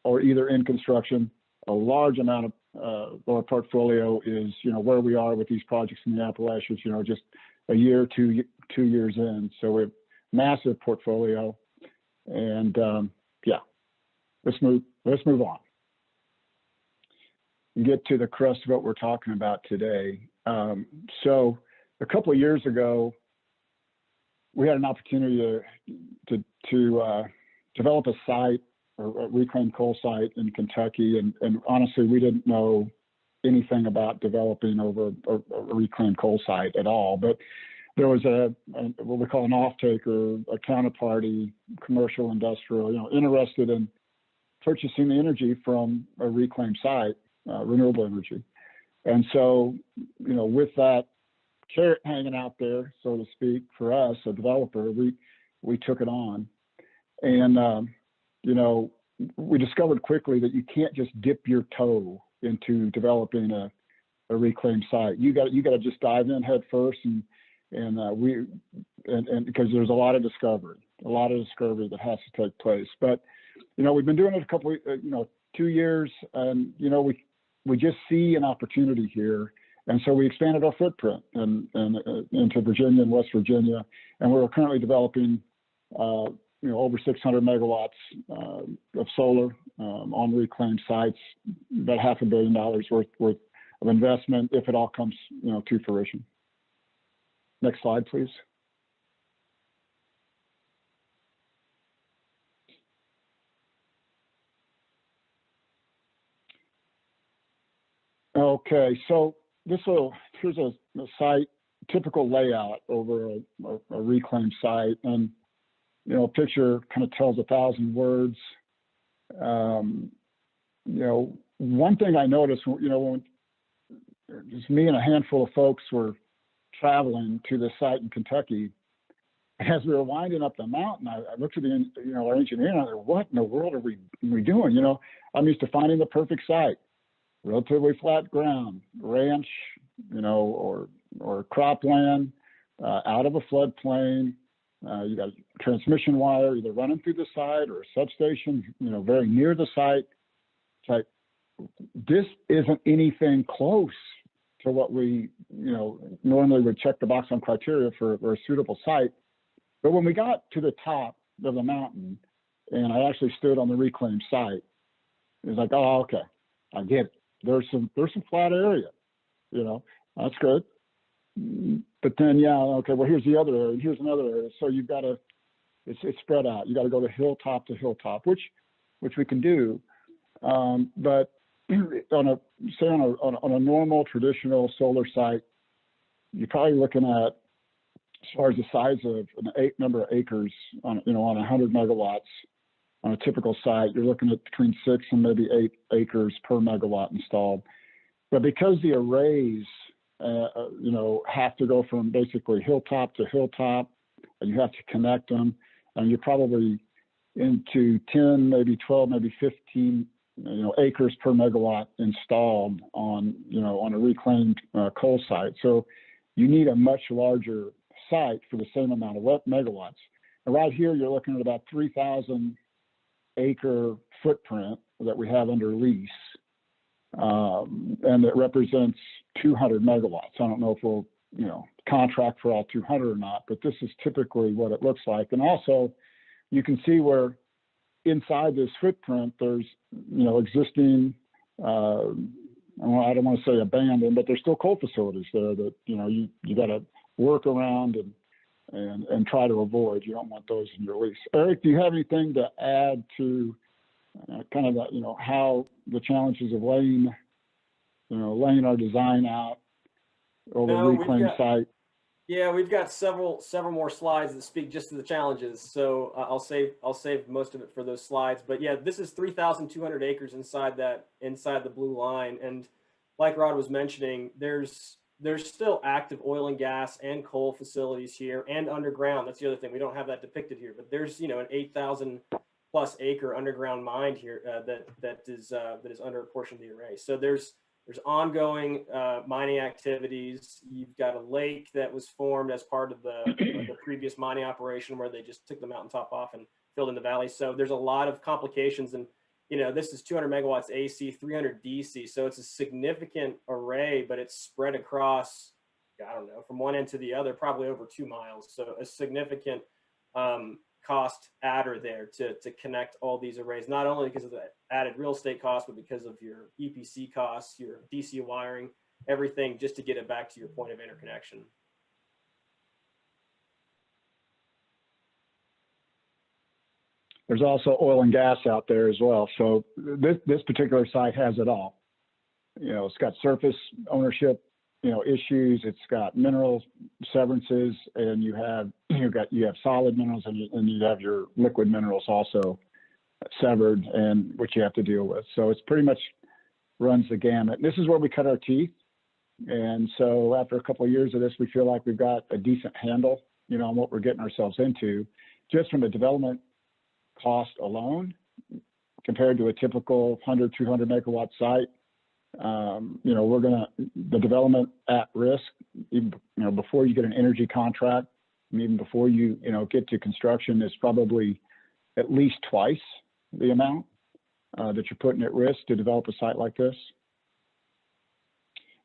or either in construction. A large amount of our portfolio is where we are with these projects in the Appalachians, just a year, 2 years in. So we have massive portfolio, and let's move on and get to the crust of what we're talking about today. So a couple of years ago, we had an opportunity to develop a site, a reclaimed coal site in Kentucky, and honestly, we didn't know anything about developing over a reclaimed coal site at all. But there was what we call an off-taker, a counterparty, commercial, industrial, interested in purchasing the energy from a reclaimed site, renewable energy. And so, with that carrot hanging out there, so to speak, for us, a developer, we took it on. And, we discovered quickly that you can't just dip your toe into developing a reclaimed site. You got to just dive in head first, and because there's a lot of discovery that has to take place. But we've been doing it a couple, 2 years, and we just see an opportunity here, and so we expanded our footprint and into Virginia and West Virginia, and we're currently developing over 600 megawatts of solar on reclaimed sites, about $500 million worth of investment if it all comes to fruition. Next slide, please. Okay, so here's a site, typical layout over a reclaimed site, and a picture kind of tells 1,000 words. One thing I noticed, when just me and a handful of folks were traveling to this site in Kentucky, as we were winding up the mountain, I looked at our engineer, and I said, "What in the world are we doing?" I'm used to finding the perfect site, relatively flat ground, ranch, or cropland, out of a floodplain. You got transmission wire either running through the site or a substation, very near the site. It's like, this isn't anything close to what we, normally would check the box on criteria for a suitable site. But when we got to the top of the mountain, and I actually stood on the reclaimed site, it was like, oh, okay, I get it. There's some flat area, that's good. But then, okay, well, here's the other area, here's another area. So you've got to, it's spread out. You got to go to hilltop, which we can do. But on a normal traditional solar site, you're probably looking at, as far as the size of number of acres on 100 megawatts on a typical site, you're looking at between 6 and maybe 8 acres per megawatt installed. But because the arrays, have to go from basically hilltop to hilltop, and you have to connect them, and you're probably into 10, maybe 12, maybe 15, acres per megawatt installed on a reclaimed coal site. So you need a much larger site for the same amount of megawatts. And right here, you're looking at about 3,000 acre footprint that we have under lease. And it represents 200 megawatts. I don't know if we'll, contract for all 200 or not, but this is typically what it looks like. And also, you can see where inside this footprint, there's, existing, I don't want to say abandoned, but there's still coal facilities there that, you got to work around and try to avoid. You don't want those in your lease. Eric, do you have anything to add to kind of the, how the challenges of laying our design out over the reclaimed site? Yeah, we've got several more slides that speak just to the challenges. So I'll save most of it for those slides. But yeah, this is 3,200 acres inside the blue line. And like Rod was mentioning, there's still active oil and gas and coal facilities here and underground. That's the other thing. We don't have that depicted here, but there's an 8,000 plus acre underground mine here that is under a portion of the array. So there's ongoing mining activities. You've got a lake that was formed as part of the previous mining operation where they just took the mountaintop off and filled in the valley. So there's a lot of complications, and this is 200 megawatts AC, 300 DC. So it's a significant array, but it's spread across, I don't know, from one end to the other, probably over 2 miles. So a significant cost adder there to connect all these arrays, not only because of the added real estate costs, but because of your EPC costs, your DC wiring, everything, just to get it back to your point of interconnection. There's also oil and gas out there as well. So this particular site has it all. It's got surface ownership issues. It's got mineral severances, and you have solid minerals, and you have your liquid minerals also severed, and which you have to deal with. So it's pretty much runs the gamut. And this is where we cut our teeth. And so after a couple of years of this, we feel like we've got a decent handle, on what we're getting ourselves into, just from the development cost alone, compared to a typical 100, 200 megawatt site. The development at risk, even, before you get an energy contract, and even before you, get to construction, is probably at least twice the amount that you're putting at risk to develop a site like this.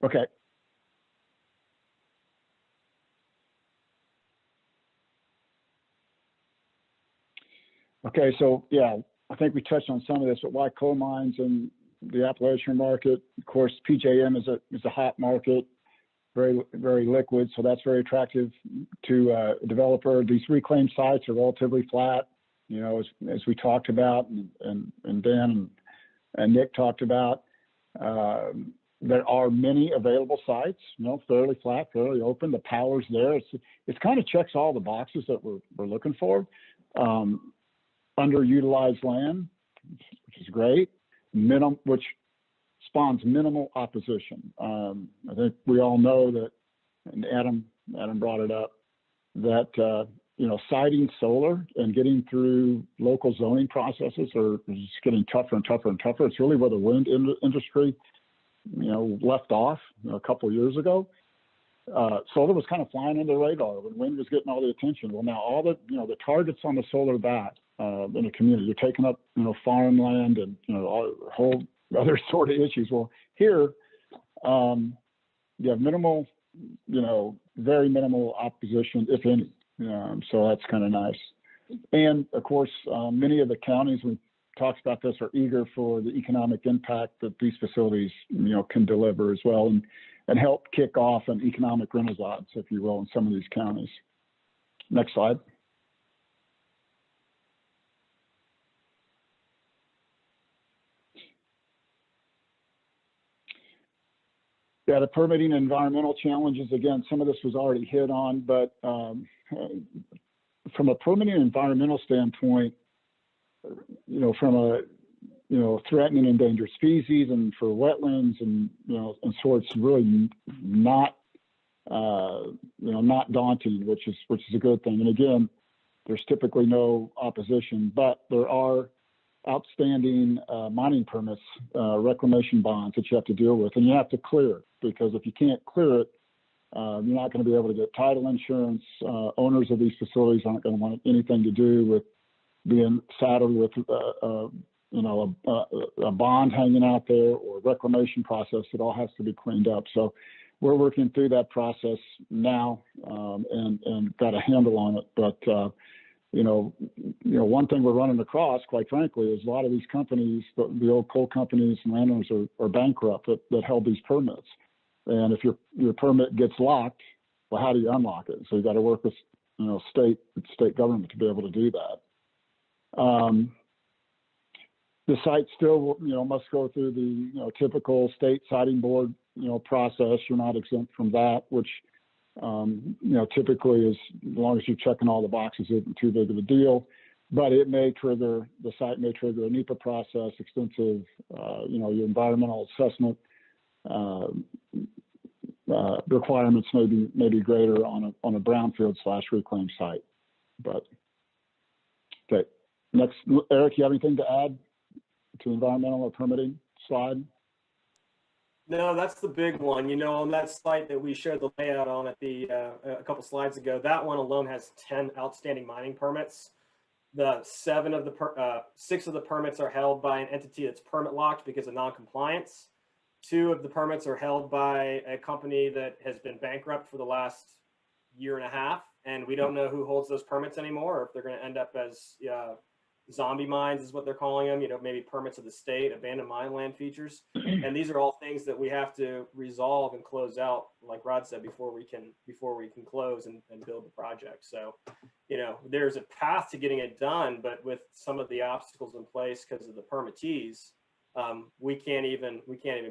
Okay. Okay, so yeah, I think we touched on some of this, but why coal mines and the Appalachian market? Of course, PJM is a hot market, very, very liquid, so that's very attractive to a developer. These reclaimed sites are relatively flat, as we talked about, and Dan and Nick talked about. There are many available sites, fairly flat, fairly open. The power's there. It kind of checks all the boxes that we're looking for. Underutilized land, which is great, which spawns minimal opposition. I think we all know that, and Adam brought it up, that siting solar and getting through local zoning processes are just getting tougher and tougher and tougher. It's really where the wind industry, left off a couple of years ago. Solar was kind of flying under the radar when wind was getting all the attention. Well, now all the the targets on the solar bat in a community, you're taking up farmland and all whole other sort of issues. Well, here you have minimal, very minimal opposition, if any. So that's kind of nice. And of course, many of the counties, we talked about this, are eager for the economic impact that these facilities can deliver as well, and help kick off an economic renaissance, if you will, in some of these counties. Next slide. Yeah, the permitting and environmental challenges, again, some of this was already hit on, but from a permitting and environmental standpoint, from a, threatening endangered species and for wetlands and so it's really not, not daunting, which is a good thing. And again, there's typically no opposition, but there are outstanding mining permits, reclamation bonds that you have to deal with, and you have to clear, because if you can't clear it, you're not going to be able to get title insurance. Owners of these facilities aren't going to want anything to do with being saddled with a bond hanging out there or reclamation process. It all has to be cleaned up. So we're working through that process now, and got a handle on it. But one thing we're running across, quite frankly, is a lot of these companies, the old coal companies and landowners, are bankrupt that held these permits. And if your permit gets locked, well, how do you unlock it? So you got to work with state government to be able to do that. The site still, must go through the typical state siting board process. You're not exempt from that, which typically is, as long as you're checking all the boxes, isn't too big of a deal. But the site may trigger a NEPA process, extensive, your environmental assessment requirements may be greater on a brownfield / reclaimed site. But okay, next, Eric, you have anything to add to environmental or permitting slide? No, that's the big one. On that site that we shared the layout on at the a couple slides ago, that one alone has 10 outstanding mining permits. The 6 of the permits are held by an entity that's permit locked because of non-compliance. 2 of the permits are held by a company that has been bankrupt for the last year and a half, and we don't know who holds those permits anymore, or if they're going to end up as zombie mines is what they're calling them, maybe permits of the state, abandoned mine land features. And these are all things that we have to resolve and close out, like Rod said, before we can close and build the project. So, there's a path to getting it done, but with some of the obstacles in place because of the permittees, we can't even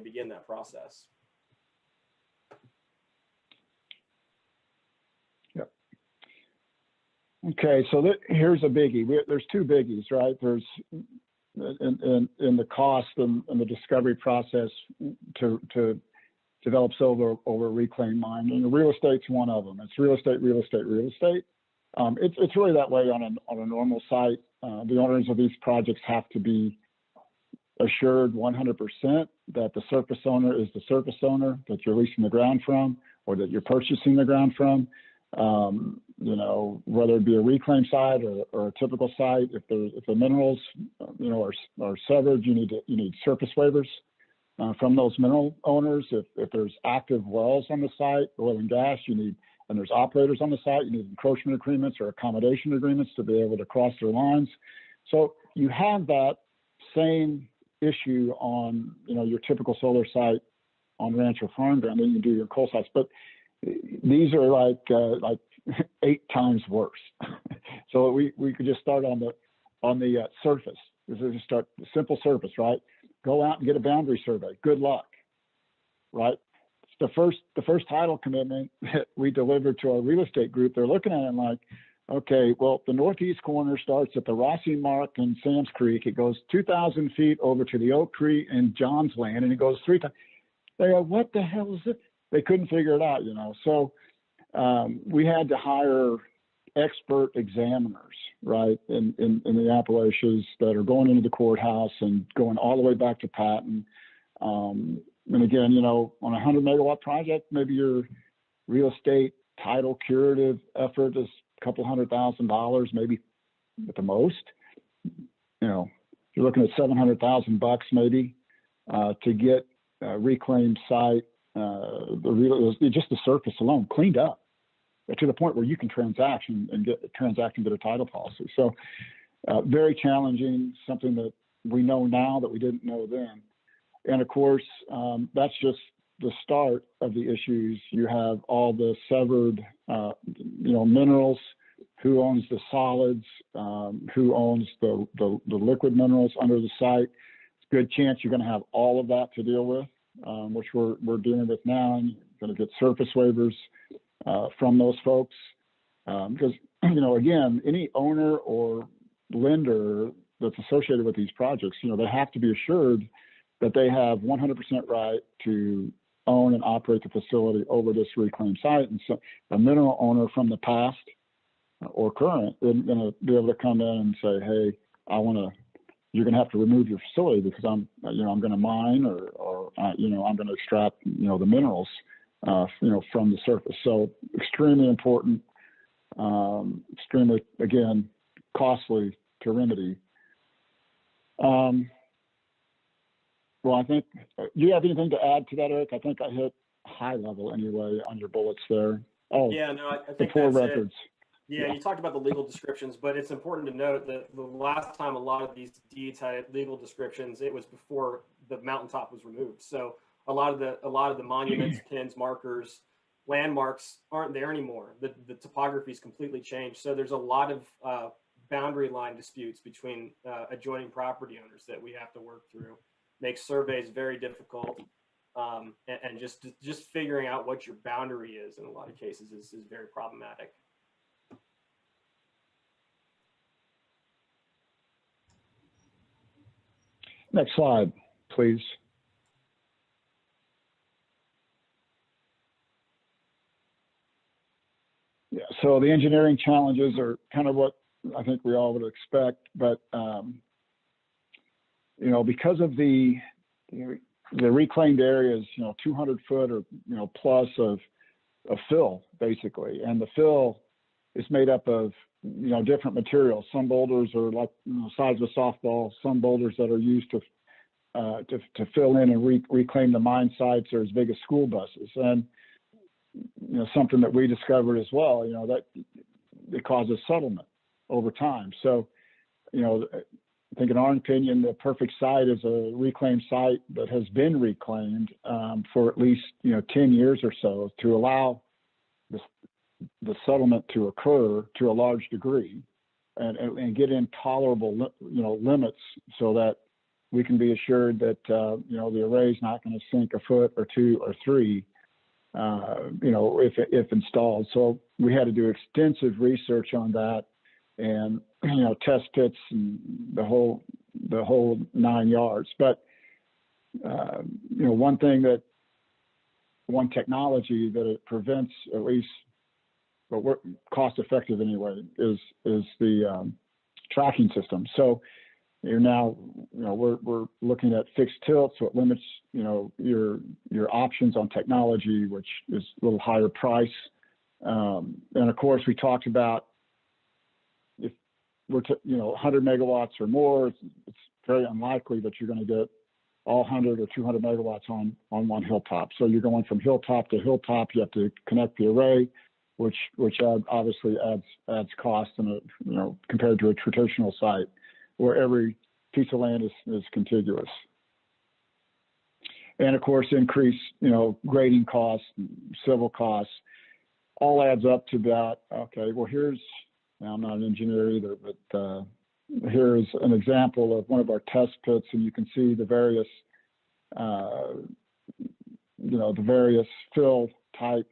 begin that process. Okay, so here's a biggie. There's two biggies, right? There's in the cost and the discovery process to develop silver over reclaimed mine. And real estate's one of them. It's real estate, real estate, real estate. It's really that way on a normal site. The owners of these projects have to be assured 100% that the surface owner is the surface owner that you're leasing the ground from or that you're purchasing the ground from. You know, whether it be a reclaim site or a typical site, if the minerals, you know, are severed, you need surface waivers from those mineral owners. If there's active wells on the site, oil and gas, and there's operators on the site, you need encroachment agreements or accommodation agreements to be able to cross their lines. So you have that same issue on, you know, your typical solar site on ranch or farm ground than you do your coal sites, but these are like 8 times worse. So we could just start on the surface. This is just start the simple surface, right? Go out and get a boundary survey. Good luck, right? The first title commitment that we delivered to our real estate group, they're looking at it like, okay, well, the northeast corner starts at the Rossi Mark and Sam's Creek. It goes 2,000 feet over to the Oak Tree and John's Land, and it goes 3 times. They go, what the hell is it? They couldn't figure it out, you know. So we had to hire expert examiners, right, in the Appalachians that are going into the courthouse and going all the way back to patent. And again, you know, on a 100 megawatt project, maybe your real estate title curative effort is a couple $100,000, maybe at the most. You know, you're looking at $700,000 maybe to get a reclaimed site, just the surface alone cleaned up to the point where you can transact and get a title policy. So very challenging, something that we know now that we didn't know then. And of course, that's just the start of the issues. You have all the severed, you know, minerals. Who owns the solids? Who owns the liquid minerals under the site? It's a good chance you're going to have all of that to deal with, which we're dealing with now. And you're going to get surface waivers from those folks because, you know, again, any owner or lender that's associated with these projects, you know, they have to be assured that they have 100% right to own and operate the facility over this reclaimed site. And so a mineral owner from the past or current isn't going to be able to come in and say, hey, you're going to have to remove your facility because I'm going to mine or you know, I'm going to extract, you know, the minerals, you know, from the surface. So extremely important, extremely, again, costly to remedy. Well, I think, do you have anything to add to that, Eric? I think I hit high level anyway on your bullets there. Oh, yeah, no, I the think 4 that's records. Yeah, you talked about the legal descriptions, but it's important to note that the last time a lot of these deeds had legal descriptions, it was before the mountaintop was removed. So a lot of the monuments, pins, markers, landmarks aren't there anymore. The topography is completely changed. So there's a lot of boundary line disputes between adjoining property owners that we have to work through. Makes surveys very difficult, and just figuring out what your boundary is in a lot of cases is very problematic. Next slide, please. Yeah, so the engineering challenges are kind of what I think we all would expect, but you know, because of the reclaimed areas, you know, 200 foot or, you know, plus of fill basically, and the fill is made up of, you know, different materials. Some boulders are like, you know, size of a softball. Some boulders that are used to fill in and reclaim the mine sites are as big as school buses. And, you know, something that we discovered as well, you know, that it causes settlement over time. So, you know, I think in our opinion, the perfect site is a reclaimed site that has been reclaimed for at least, you know, 10 years or so to allow the settlement to occur to a large degree and get in tolerable, you know, limits so that we can be assured that, you know, the array is not going to sink a foot or 2 or 3, you know, if installed. So we had to do extensive research on that and test pits and the whole 9 yards. But one technology that it prevents, at least, but we're cost effective anyway, is the tracking system. So you're now, we're looking at fixed tilt, so it limits, your options on technology, which is a little higher price. And of course, we talked about if we're 100 megawatts or more, it's very unlikely that you're going to get all 100 or 200 megawatts on one hilltop. So you're going from hilltop to hilltop. You have to connect the array, which obviously adds cost, and compared to a traditional site where every piece of land is contiguous. And of course, increase grading costs, civil costs, all adds up to about, okay, well, now I'm not an engineer either, but here's an example of one of our test pits, and you can see the various fill type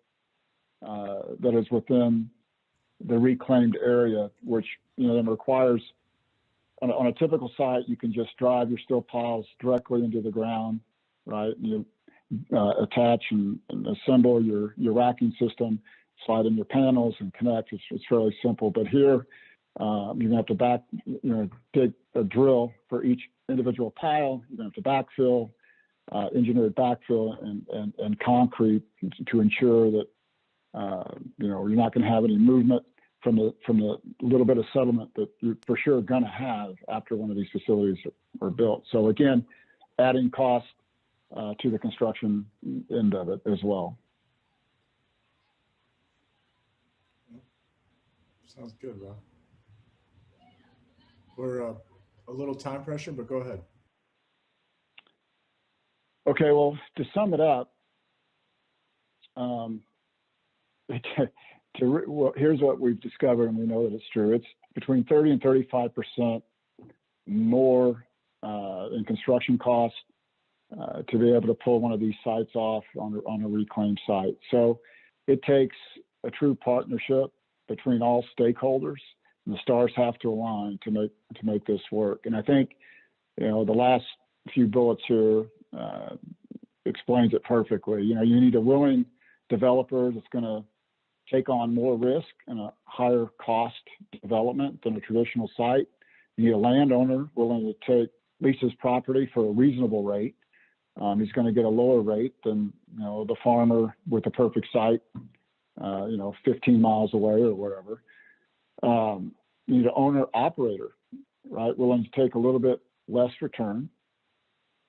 that is within the reclaimed area, which then requires, on a typical site, you can just drive your steel piles directly into the ground, right? You attach and assemble your racking system, slide in your panels and connect. It's fairly simple. But here, you're gonna have to dig a drill for each individual pile. You're gonna have to backfill, engineered backfill and concrete to ensure that you're not going to have any movement from the little bit of settlement that you're for sure going to have after one of these facilities are built. So again, adding cost to the construction end of it as well. Sounds good, Rob. We're a little time pressure, but go ahead. Okay, well, to sum it up, here's what we've discovered, and we know that it's true. It's between 30 and 35% more in construction costs to be able to pull one of these sites off on a reclaimed site. So it takes a true partnership between all stakeholders, and the stars have to align to make this work. And I think the last few bullets here explains it perfectly. You need a willing developer that's going to take on more risk and a higher cost development than a traditional site. You need a landowner willing to lease his property for a reasonable rate. He's going to get a lower rate than the farmer with the perfect site, 15 miles away or whatever. You need an owner operator, right, willing to take a little bit less return.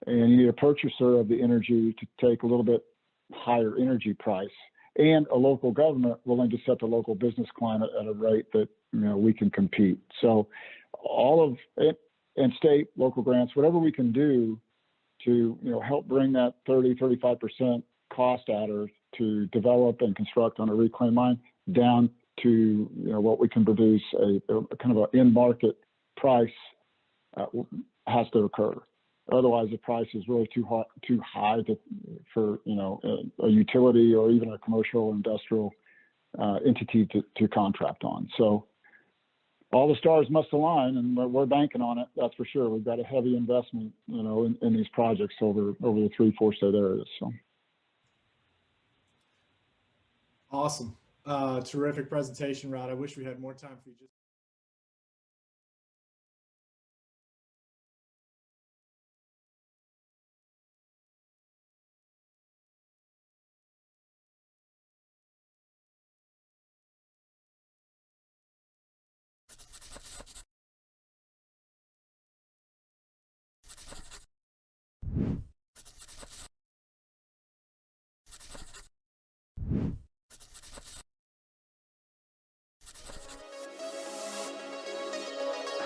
And you need a purchaser of the energy to take a little bit higher energy price, and a local government willing to set the local business climate at a rate that we can compete. So all of it, and state, local grants, whatever we can do to help bring that 30-35% cost adder to develop and construct on a reclaimed mine down to what we can produce, a kind of an in-market price has to occur. Otherwise, the price is really too high for a utility or even a commercial industrial entity to contract on. So all the stars must align, and we're banking on it. That's for sure. We've got a heavy investment, in these projects over the 3-4 state areas. So awesome, terrific presentation, Rod. I wish we had more time for you.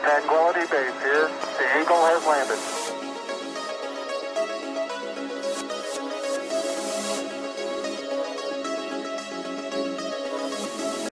Tranquility Base here. The Eagle has landed.